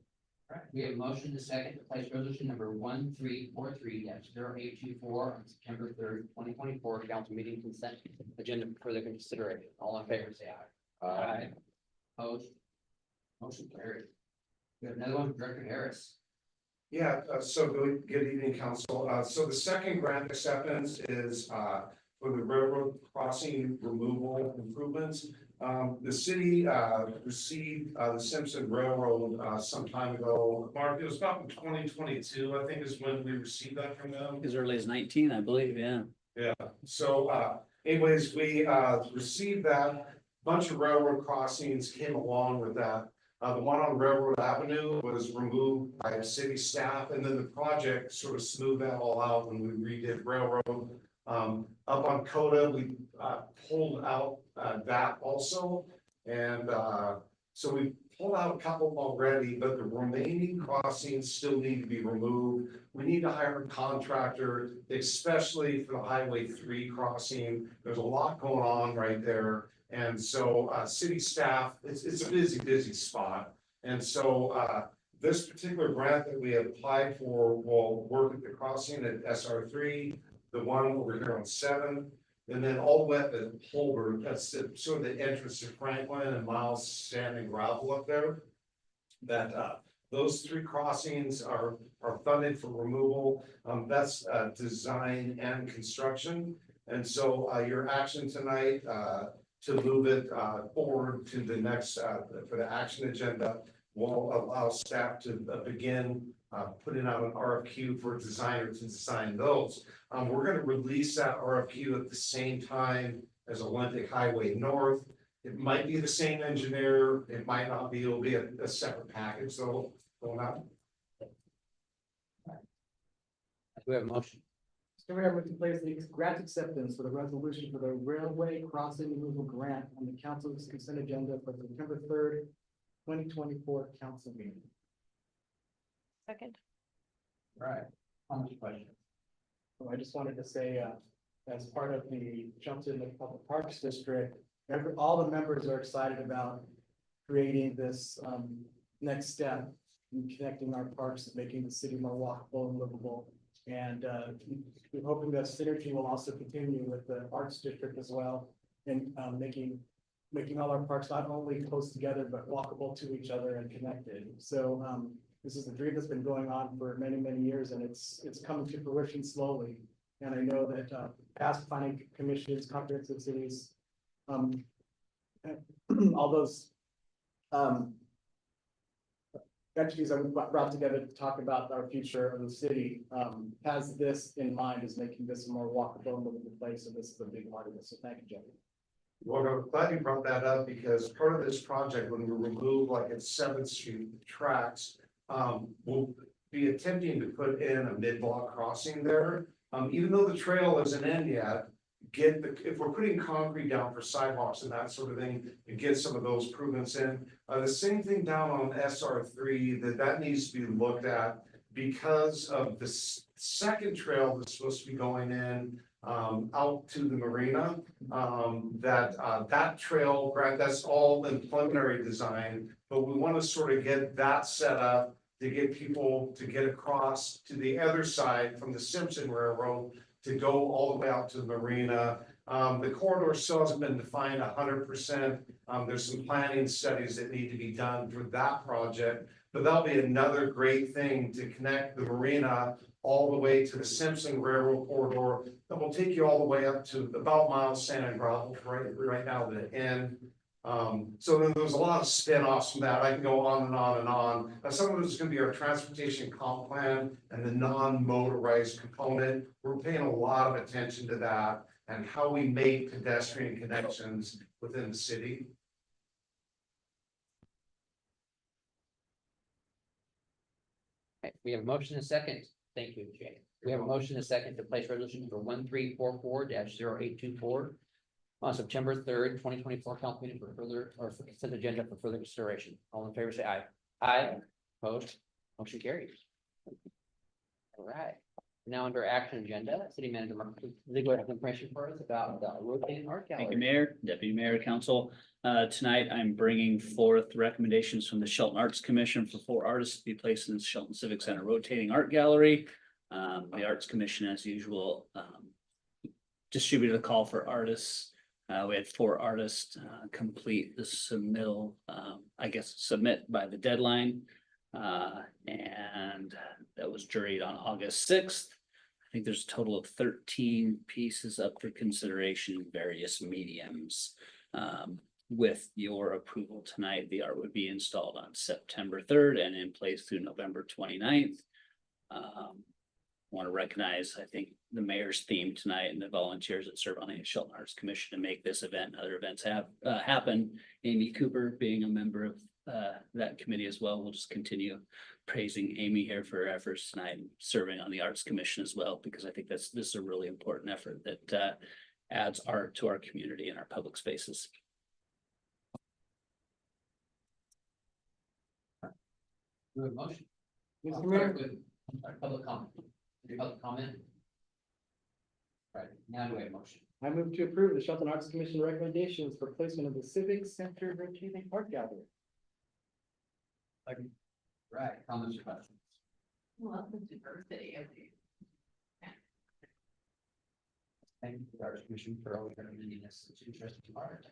All right, we have a motion to second to place resolution number 1343-0824 on September 3rd, 2024, council meeting consent agenda for further consideration. All in favor, say aye. Aye. Opposed? Motion carried. We have another one from Director Harris. Yeah, so good evening, council. So the second grant acceptance is, for the railroad crossing removal improvements. The city, received, the Simpson Railroad, some time ago. Mark, it was about in 2022, I think is when we received that from them. As early as 19, I believe, yeah. Yeah, so, anyways, we, received that. Bunch of railroad crossings came along with that. The one on Railroad Avenue was removed by city staff, and then the project sort of smoothed that all out when we redid Railroad. Up on Coda, we, pulled out, that also. And, so we pulled out a couple already, but the remaining crossings still need to be removed. We need to hire a contractor, especially for the Highway 3 crossing. There's a lot going on right there. And so, city staff, it's a busy spot. And so, this particular grant that we have applied for will work at the crossing at SR3, the one over here on 7, and then all the way up at Holbert. That's sort of the entrance to Franklin and Miles Sand and Gravel up there. That, those 3 crossings are funded for removal. That's, design and construction. And so, your action tonight, to move it forward to the next, for the action agenda, will allow staff to begin putting out an RFQ for a designer to design those. We're gonna release that RFQ at the same time as Olympic Highway North. It might be the same engineer, it might not be, it'll be a separate package, so going out. Do we have a motion? Mr. Mayor, I move to place the grant acceptance for the resolution for the railway crossing removal grant on the council's consent agenda for September 3rd, 2024 council meeting. Second. Right. Comments, questions? So I just wanted to say, as part of the Shelton Public Parks District, all the members are excited about creating this next step in connecting our parks and making the city more walkable and livable. And we're hoping that synergy will also continue with the Arts District as well, and making all our parks not only close together, but walkable to each other and connected. So this is a dream that's been going on for many, many years, and it's coming to fruition slowly. And I know that past planning commissions, comprehensive cities, all those entities that we brought together to talk about our future of the city has this in mind, is making this a more walkable and livable place, and this is a big part of this. So thank you, Jeffrey. Well, I'm glad you brought that up, because part of this project, when we remove like at 7th Street tracks, we'll be attempting to put in a mid-block crossing there. Even though the trail isn't in yet, if we're putting concrete down for sidewalks and that sort of thing, to get some of those improvements in. The same thing down on SR3, that needs to be looked at, because of the second trail that's supposed to be going in out to the marina. That trail, right, that's all in preliminary design, but we want to sort of get that set up to get people to get across to the other side from the Simpson Railroad to go all the way out to the marina. The corridor still hasn't been defined 100%. There's some planning studies that need to be done for that project, but that'll be another great thing to connect the marina all the way to the Simpson Railroad corridor. That will take you all the way up to about Miles Sand and Gravel right now to the end. So then there's a lot of spin-offs from that. I can go on and on and on. Some of it is going to be our transportation comp plan and the non-motorized component. We're paying a lot of attention to that and how we make pedestrian connections within the city. Okay, we have a motion and a second. Thank you, Jay. We have a motion and a second to place resolution for 1344-0824 on September 3rd, 2024 council meeting for further, or for consent agenda for further consideration. All in favor, say aye. Aye. Opposed? Motion carries. All right. Now under action agenda, city manager, legal information for us about the rotating art gallery. Thank you, Mayor, Deputy Mayor, Council. Tonight, I'm bringing forth recommendations from the Shelton Arts Commission for 4 artists to be placed in the Shelton Civic Center rotating art gallery. The Arts Commission, as usual, distributed a call for artists. We had 4 artists complete the submittal, submit by the deadline. And that was juried on August 6th. I think there's a total of 13 pieces up for consideration in various mediums. With your approval tonight, the art would be installed on September 3rd and in place through November 29th. Want to recognize, I think, the mayor's theme tonight and the volunteers that serve on the Shelton Arts Commission to make this event and other events happen. Amy Cooper being a member of that committee as well. We'll just continue praising Amy here for her efforts tonight and serving on the Arts Commission as well, because I think this is a really important effort that adds art to our community and our public spaces. We have a motion. Mr. Mayor, Public comment. Any public comment? Right, now do we have a motion? I move to approve the Shelton Arts Commission recommendations for placement of the Civic Center rotating art gallery. Right, comments or questions? Well, the diversity of these. Thank you to the Arts Commission for always recommending us such interesting art.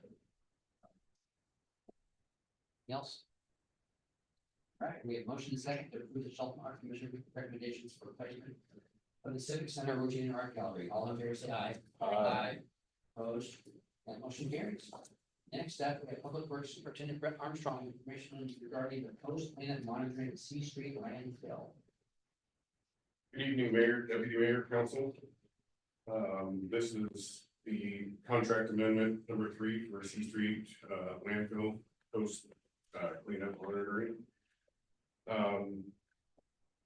Anything else? All right, we have motion and second to approve the Shelton Arts Commission recommendations for placement of the Civic Center rotating art gallery. All in favor, say aye. Aye. Opposed? That motion carries. Next up, we have Public Works Superintendent Brett Armstrong, information regarding the post plant monitoring of C Street landfill. Good evening, Mayor, Deputy Mayor, Council. This is the contract amendment number 3 for C Street landfill post cleanup monitoring.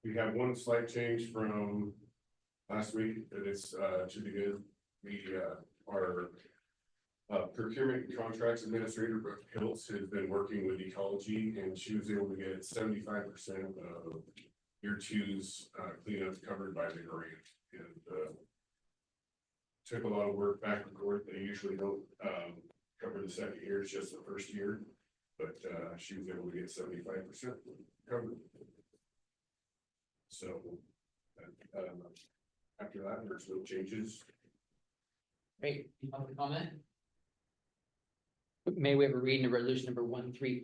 We have one slight change from last week, that it's to be good. We our procurement and contracts administrator, Brooke Hiltz, has been working with Ecology, and she was able to get 75% of year 2's cleanup covered by the grant. And took a lot of work back and forth. They usually don't cover the second year, it's just the first year. But she was able to get 75% covered. So after that, there's no changes. Great, any public comment? May we have a reading of resolution number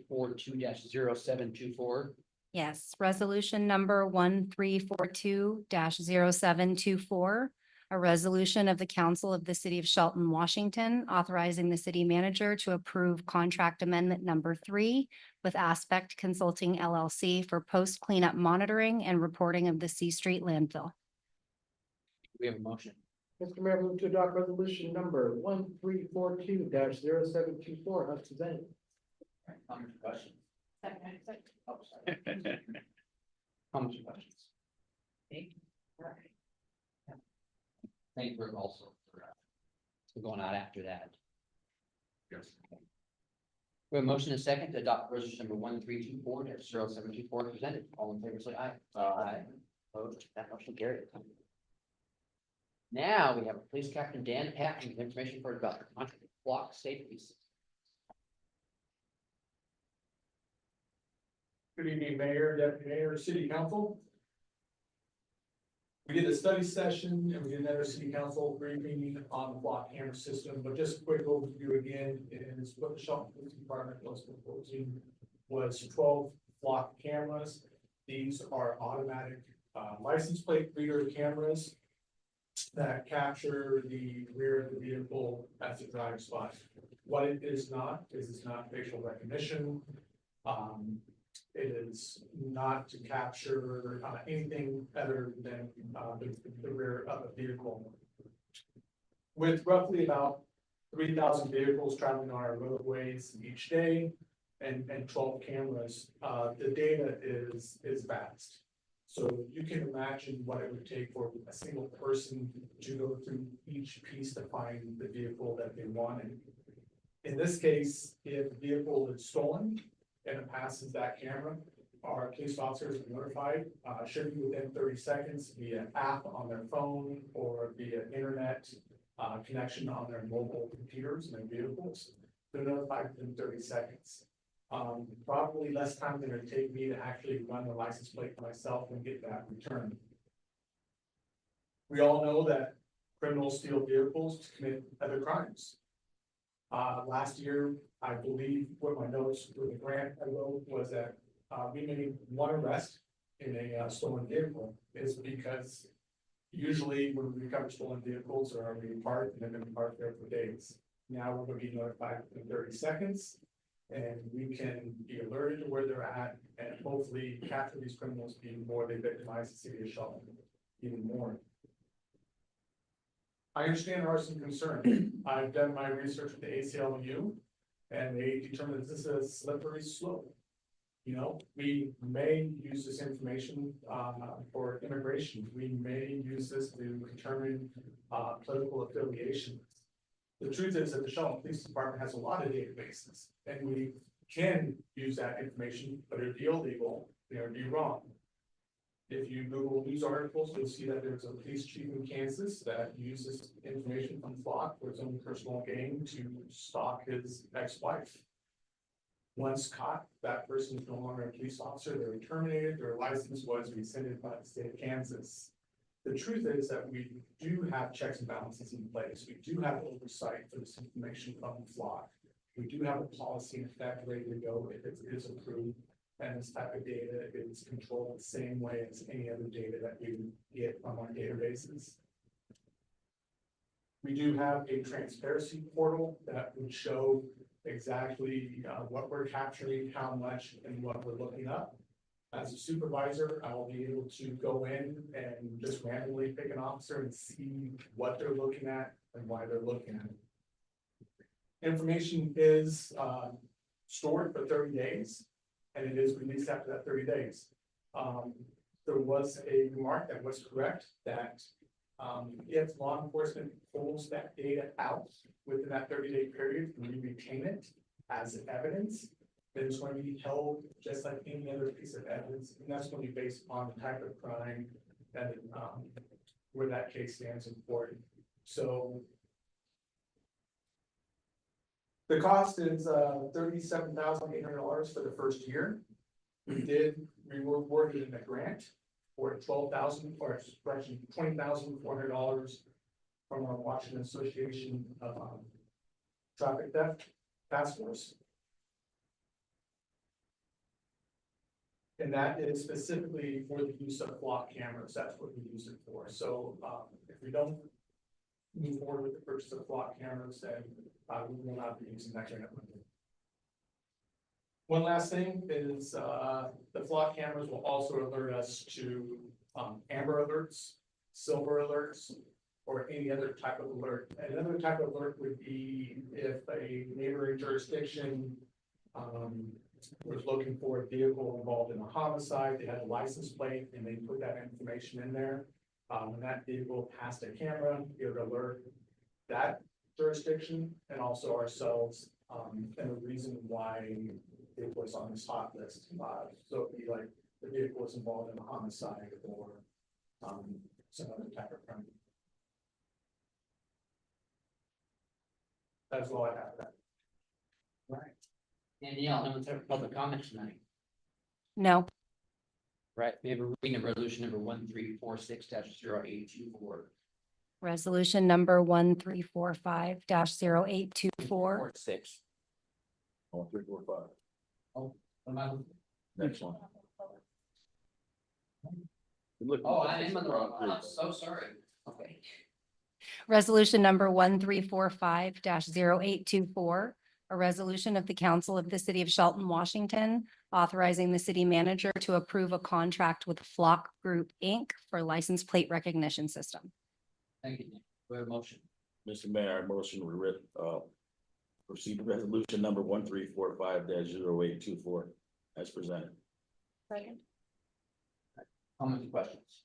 1342-0724? Yes, resolution number 1342-0724. A resolution of the Council of the City of Shelton, Washington, authorizing the city manager to approve contract amendment number 3 with Aspect Consulting LLC for post cleanup monitoring and reporting of the C Street landfill. We have a motion. Mr. Mayor, move to adopt resolution number 1342-0724 as presented. All right, comments or questions? Second. Oh, sorry. Comments or questions? Okay. All right. Thank you also for going out after that. Yes. We have a motion and a second to adopt resolution number 1324-0724 presented. All in favor, say aye. Aye. Opposed, that motion carried. Now we have Police Captain Dan Patton with information for about the contract block safety system. Good evening, Mayor, Deputy Mayor, City Council. We did a study session and we did another City Council briefing on the block camera system, but just a quick overview again is what the Shelton Police Department was proposing was 12 block cameras. These are automatic license plate reader cameras that capture the rear of the vehicle as it drives by. What it is not is it's not facial recognition. It is not to capture anything other than the rear of a vehicle. With roughly about 3,000 vehicles traveling on our roadways each day and 12 cameras, the data is vast. So you can imagine what it would take for a single person to go through each piece to find the vehicle that they wanted. In this case, if the vehicle is stolen and it passes that camera, our police officers are notified, should be within 30 seconds via app on their phone or via internet connection on their mobile computers and their vehicles. They're notified within 30 seconds. Probably less time than it would take me to actually run the license plate myself and get that returned. We all know that criminals steal vehicles to commit other crimes. Last year, I believe what my notes for the grant I wrote was that we made one arrest in a stolen vehicle is because usually when we recover stolen vehicles are being parked and they've been parked there for days. Now we're going to be notified within 30 seconds and we can be alerted to where they're at and hopefully capture these criminals before they victimize the city of Shelton even more. I understand there are some concerns. I've done my research with the ACLU and they determined that this is a slippery slope. You know, we may use this information for immigration. We may use this to determine political affiliations. The truth is that the Shelton Police Department has a lot of databases and we can use that information, but it'd be illegal, it would be wrong. If you Google news articles, you'll see that there's a police chief in Kansas that uses information from Flock for his own personal gain to stalk his ex-wife. Once caught, that person is no longer a police officer, they're terminated, their license was rescinded by the state of Kansas. The truth is that we do have checks and balances in place. We do have oversight for this information from Flock. We do have a policy in effect ready to go if it is approved. And this type of data is controlled the same way as any other data that we get from our databases. We do have a transparency portal that would show exactly what we're capturing, how much, and what we're looking up. As a supervisor, I will be able to go in and just randomly pick an officer and see what they're looking at and why they're looking at it. Information is stored for 30 days, and it is released after that 30 days. There was a remark that was correct that if law enforcement pulls that data out within that 30-day period, we retain it as evidence, then it's going to be held just like any other piece of evidence, and that's going to be based on the type of crime that where that case stands in court. So the cost is $37,800 for the first year. We were awarded in a grant for $20,400 from our Washington Association of Traffic Theft Task Force. And that is specifically for the use of block cameras. That's what we use it for. So if we don't move forward with the purchase of block cameras, then we will not be using that grant money. One last thing is the flock cameras will also alert us to amber alerts, silver alerts, or any other type of alert. Another type of alert would be if a neighboring jurisdiction was looking for a vehicle involved in a homicide, they had a license plate, and they put that information in there. When that vehicle passed a camera, it would alert that jurisdiction and also ourselves, and the reason why it was on this hot list. So it'd be like the vehicle was involved in a homicide or some other type of crime. That's all I have. Right. Danielle, no one's ever public comment tonight. No. Right, we have a reading of resolution number 1346-0824. Resolution number 1345-0824. 6. 1345. Oh, am I? Next one. Oh, I am on the wrong one. I'm so sorry. Okay. Resolution number 1345-0824, a resolution of the Council of the City of Shelton, Washington, authorizing the city manager to approve a contract with Flock Group, Inc. for license plate recognition system. Thank you. Nick. We have a motion. Mr. Mayor, I motion we proceed to resolution number 1345-0824 as presented. Second. Comments, questions?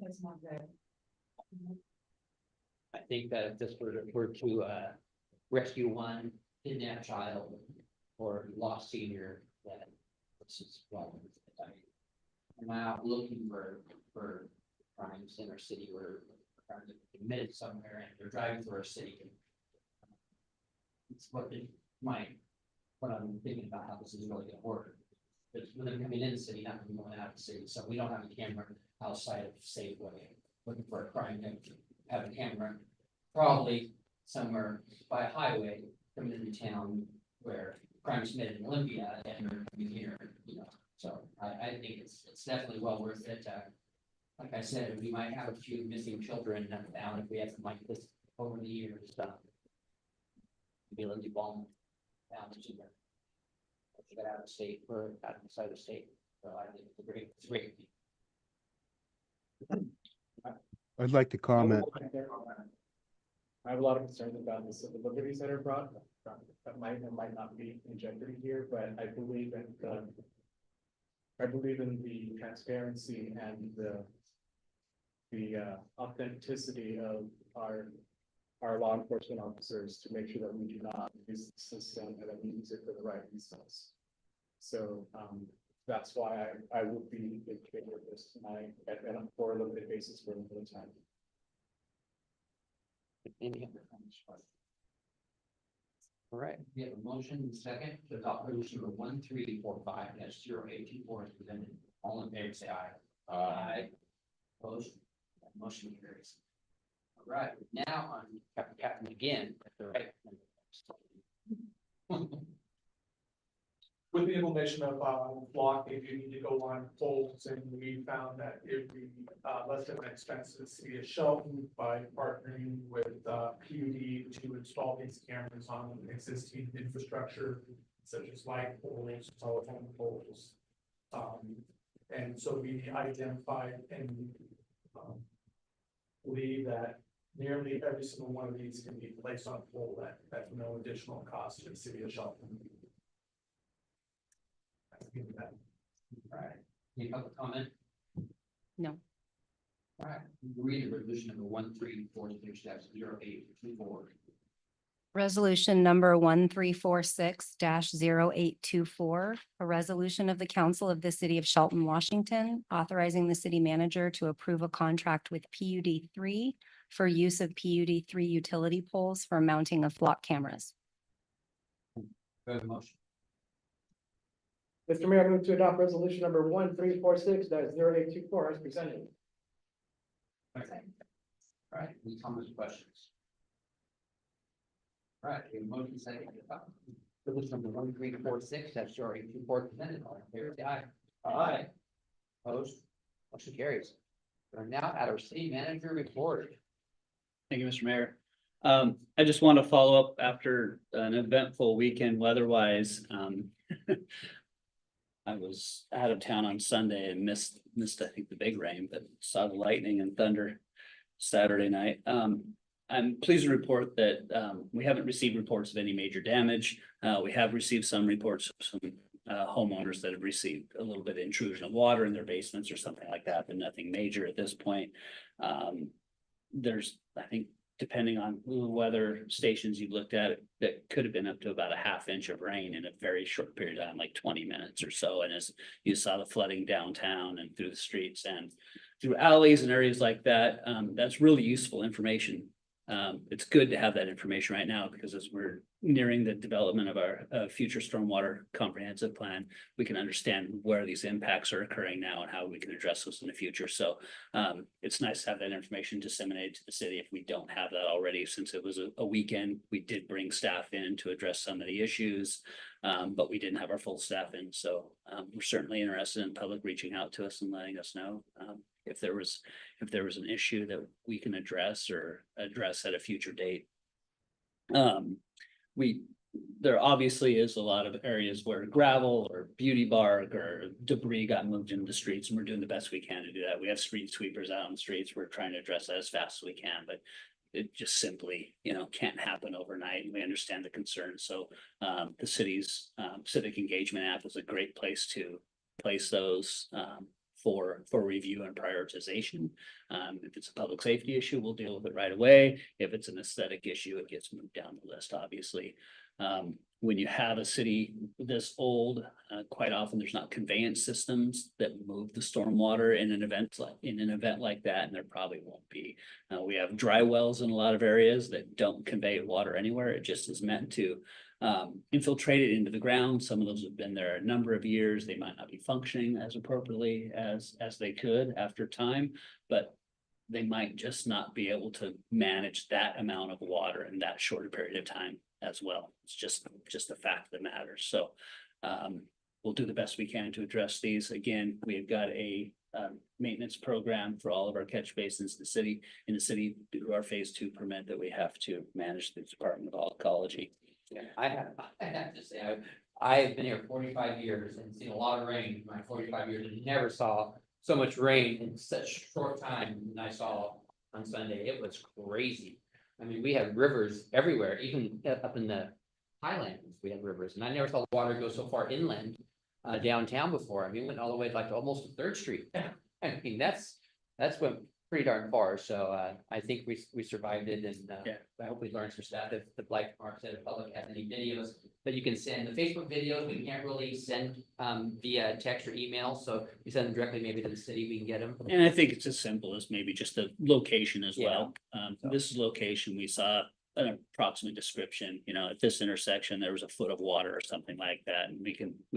That's not good. I think that if this were to rescue one kidnapped child or lost senior, that this is well. I'm out looking for crimes in our city where crimes have been committed somewhere and they're driving through our city. It's what I'm thinking about how this is really gonna work. But when they're coming in the city, not going out of the city, so we don't have a camera outside of Safeway looking for a crime. They have a camera probably somewhere by a highway coming into town where crime is committed in Olympia and they're coming here, you know. So I think it's definitely well worth it. Like I said, we might have a few missing children down if we have something like this over the years. Maybe Lindsey Ball down somewhere. She got out of state or outside the state. So I think it's a great. I'd like to comment. I have a lot of concerns about the civil liberties that are brought, that might or might not be in jeopardy here, but I believe in the transparency and the authenticity of our law enforcement officers to make sure that we do not use the system and that we use it for the right reasons. So that's why I would be in favor of this tonight and for a limited basis for a limited time. Any other comments? All right, we have a motion and second to adopt resolution number 1345-0824 as presented. All in favor, say aye. Aye. Opposed? Motion carries. All right, now on Captain again, at the right. with the implementation of block, if you need to go on poles, and we found that it would be less of an expense to the city of Shelton by partnering with PUD to install these cameras on existing infrastructure such as light poles, telephone poles. And so we identified and believe that nearly every single one of these can be placed on pole at no additional cost to the city of Shelton. All right, any public comment? No. All right, read the resolution number 1346-0824. Resolution number 1346-0824, a resolution of the Council of the City of Shelton, Washington, authorizing the city manager to approve a contract with PUD 3 for use of PUD 3 utility poles for mounting of flock cameras. Go to motion. Mr. Mayor, I move to adopt resolution number 1346-0824 as presented. All right, any comments or questions? All right, we have a motion second. Resolution number 1346-0824 presented. All in favor, say aye. Aye. Opposed? Motion carries. We're now at our city manager report. Thank you, Mr. Mayor. I just want to follow up after an eventful weekend weather-wise. I was out of town on Sunday and missed, I think, the big rain, but saw the lightning and thunder Saturday night. I'm pleased to report that we haven't received reports of any major damage. We have received some reports of some homeowners that have received a little bit of intrusion of water in their basements or something like that, but nothing major at this point. There's, I think, depending on the weather stations you looked at, that could have been up to about a half inch of rain in a very short period of time, like 20 minutes or so. And as you saw the flooding downtown and through the streets and through alleys and areas like that, that's really useful information. It's good to have that information right now because as we're nearing the development of our future stormwater comprehensive plan, we can understand where these impacts are occurring now and how we can address those in the future. So it's nice to have that information disseminated to the city if we don't have that already. Since it was a weekend, we did bring staff in to address some of the issues, but we didn't have our full staff in. So we're certainly interested in public reaching out to us and letting us know if there was an issue that we can address at a future date. There obviously is a lot of areas where gravel or beauty bark or debris got moved into the streets, and we're doing the best we can to do that. We have street sweepers out on the streets. We're trying to address that as fast as we can, but it just simply, can't happen overnight. And we understand the concern. So the city's civic engagement app is a great place to place those for review and prioritization. If it's a public safety issue, we'll deal with it right away. If it's an aesthetic issue, it gets moved down the list, obviously. When you have a city this old, quite often there's not conveyance systems that move the stormwater in an event like that, and there probably won't be. We have dry wells in a lot of areas that don't convey water anywhere. It just is meant to infiltrate it into the ground. Some of those have been there a number of years. They might not be functioning as appropriately as they could after time, but they might just not be able to manage that amount of water in that shorter period of time as well. It's just a fact of the matter. So we'll do the best we can to address these. Again, we've got a maintenance program for all of our catch basins in the city through our phase 2 permit that we have to manage the Department of Ecology. Yeah, I have to say, I've been here 45 years and seen a lot of rain in my 45 years and never saw so much rain in such a short time than I saw on Sunday. It was crazy. I mean, we have rivers everywhere, even up in the Highlands, we have rivers, and I never saw the water go so far inland downtown before. I mean, it went all the way like to almost 3rd Street. I mean, that's went pretty darn far. So I think we survived it, and I hope we learned some stuff. If the like Mark said, if public has any videos that you can send, the Facebook videos we can't really send via text or email, so you send them directly maybe to the city, we can get them. And I think it's as simple as maybe just the location as well. This is location, we saw an approximate description, at this intersection, there was a foot of water or something like that. And we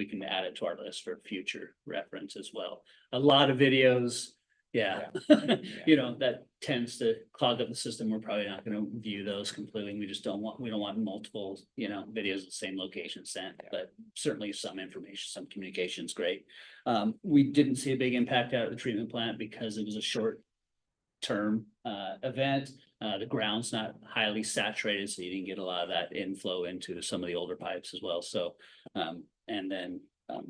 can add it to our list for future reference as well. A lot of videos, Yeah, you know, that tends to clog up the system. We're probably not gonna view those completely. We just don't want, we don't want multiple, you know, videos of the same location sent, but certainly some information, some communication is great. We didn't see a big impact out of the treatment plant because it was a short term event. The ground's not highly saturated, so you didn't get a lot of that inflow into some of the older pipes as well. So, and then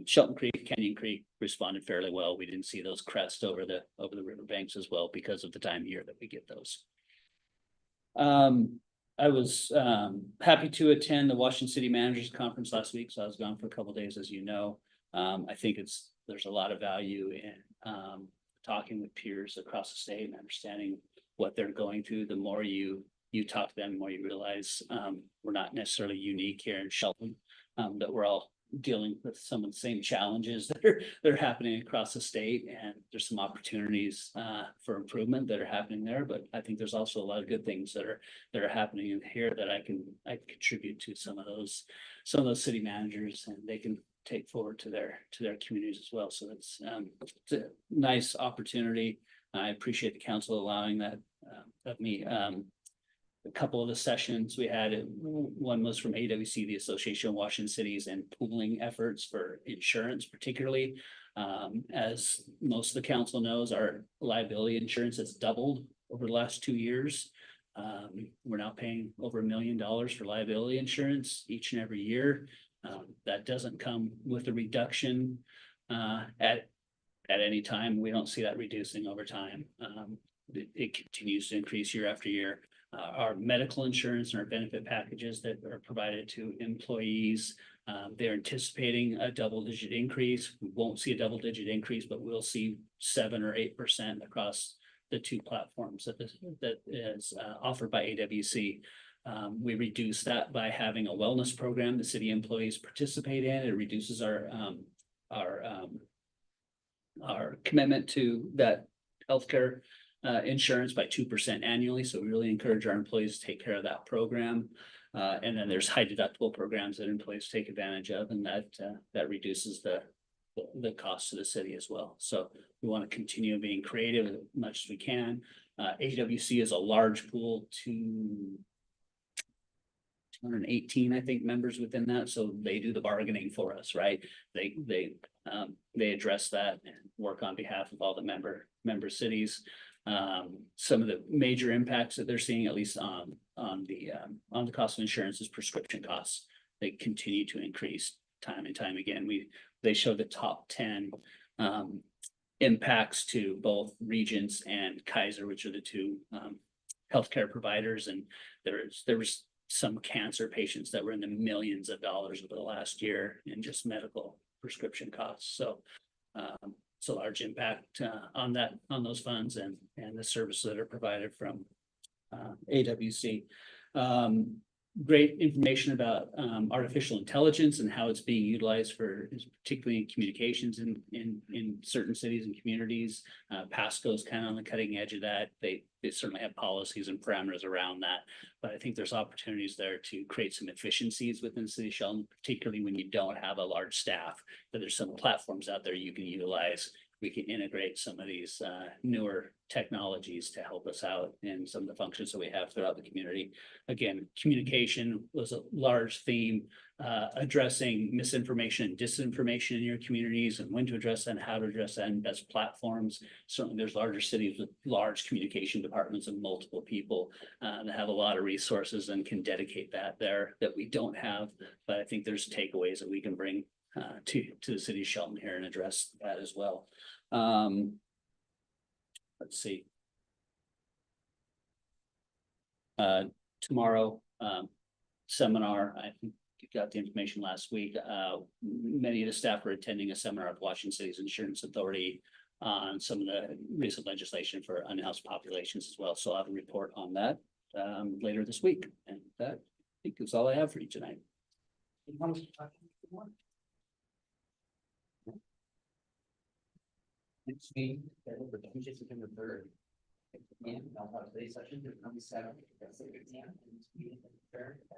Shelton Creek, Canyon Creek responded fairly well. We didn't see those crest over the riverbanks as well because of the time of year that we get those. I was happy to attend the Washington City Managers Conference last week, so I was gone for a couple of days, as you know. I think there's a lot of value in talking with peers across the state and understanding what they're going through. The more you talk to them, the more you realize we're not necessarily unique here in Shelton, that we're all dealing with some of the same challenges that are happening across the state, and there's some opportunities for improvement that are happening there. But I think there's also a lot of good things that are happening in here that I can contribute to some of those city managers, and they can take forward to their communities as well. So it's a nice opportunity. I appreciate the council allowing that of me. A couple of the sessions we had, one was from AWC, the Association of Washington Cities, and pooling efforts for insurance, particularly. As most of the council knows, our liability insurance has doubled over the last 2 years. We're now paying over $1 million for liability insurance each and every year. That doesn't come with a reduction at any time. We don't see that reducing over time. It continues to increase year after year. Our medical insurance and our benefit packages that are provided to employees, they're anticipating a double-digit increase. We won't see a double-digit increase, but we'll see 7 or 8% across the two platforms that is offered by AWC. We reduce that by having a wellness program the city employees participate in. It reduces our commitment to that healthcare insurance by 2% annually. So we really encourage our employees to take care of that program. And then there's high deductible programs that employees take advantage of, and that reduces the cost to the city as well. So we want to continue being creative as much as we can. AWC is a large pool, 218, I think, members within that. So they do the bargaining for us, right? They address that and work on behalf of all the member cities. Some of the major impacts that they're seeing, at least on the cost of insurance, is prescription costs. They continue to increase time and time again. They show the top 10 impacts to both Regents and Kaiser, which are the two healthcare providers. And there was some cancer patients that were in the millions of dollars over the last year in just medical prescription costs. So it's a large impact on those funds and the services that are provided from AWC. Great information about artificial intelligence and how it's being utilized particularly in communications in certain cities and communities. Pasco's kind of on the cutting edge of that. They certainly have policies and parameters around that, but I think there's opportunities there to create some efficiencies within the city of Shelton, particularly when you don't have a large staff, that there's some platforms out there you can utilize. We can integrate some of these newer technologies to help us out in some of the functions that we have throughout the community. Again, communication was a large theme, addressing misinformation and disinformation in your communities, and when to address that and how to address that, and best platforms. Certainly there's larger cities with large communication departments of multiple people that have a lot of resources and can dedicate that there that we don't have. But I think there's takeaways that we can bring to the city of Shelton here and address that as well. Let's see. Tomorrow, seminar, I think you got the information last week. Many of the staff are attending a seminar at Washington City's Insurance Authority on some of the recent legislation for unhoused populations as well. So I'll have a report on that later this week. And that, I think, is all I have for you tonight. Next meeting, Tuesday, September 3rd. And I'll have today's session, 7, 6 p.m.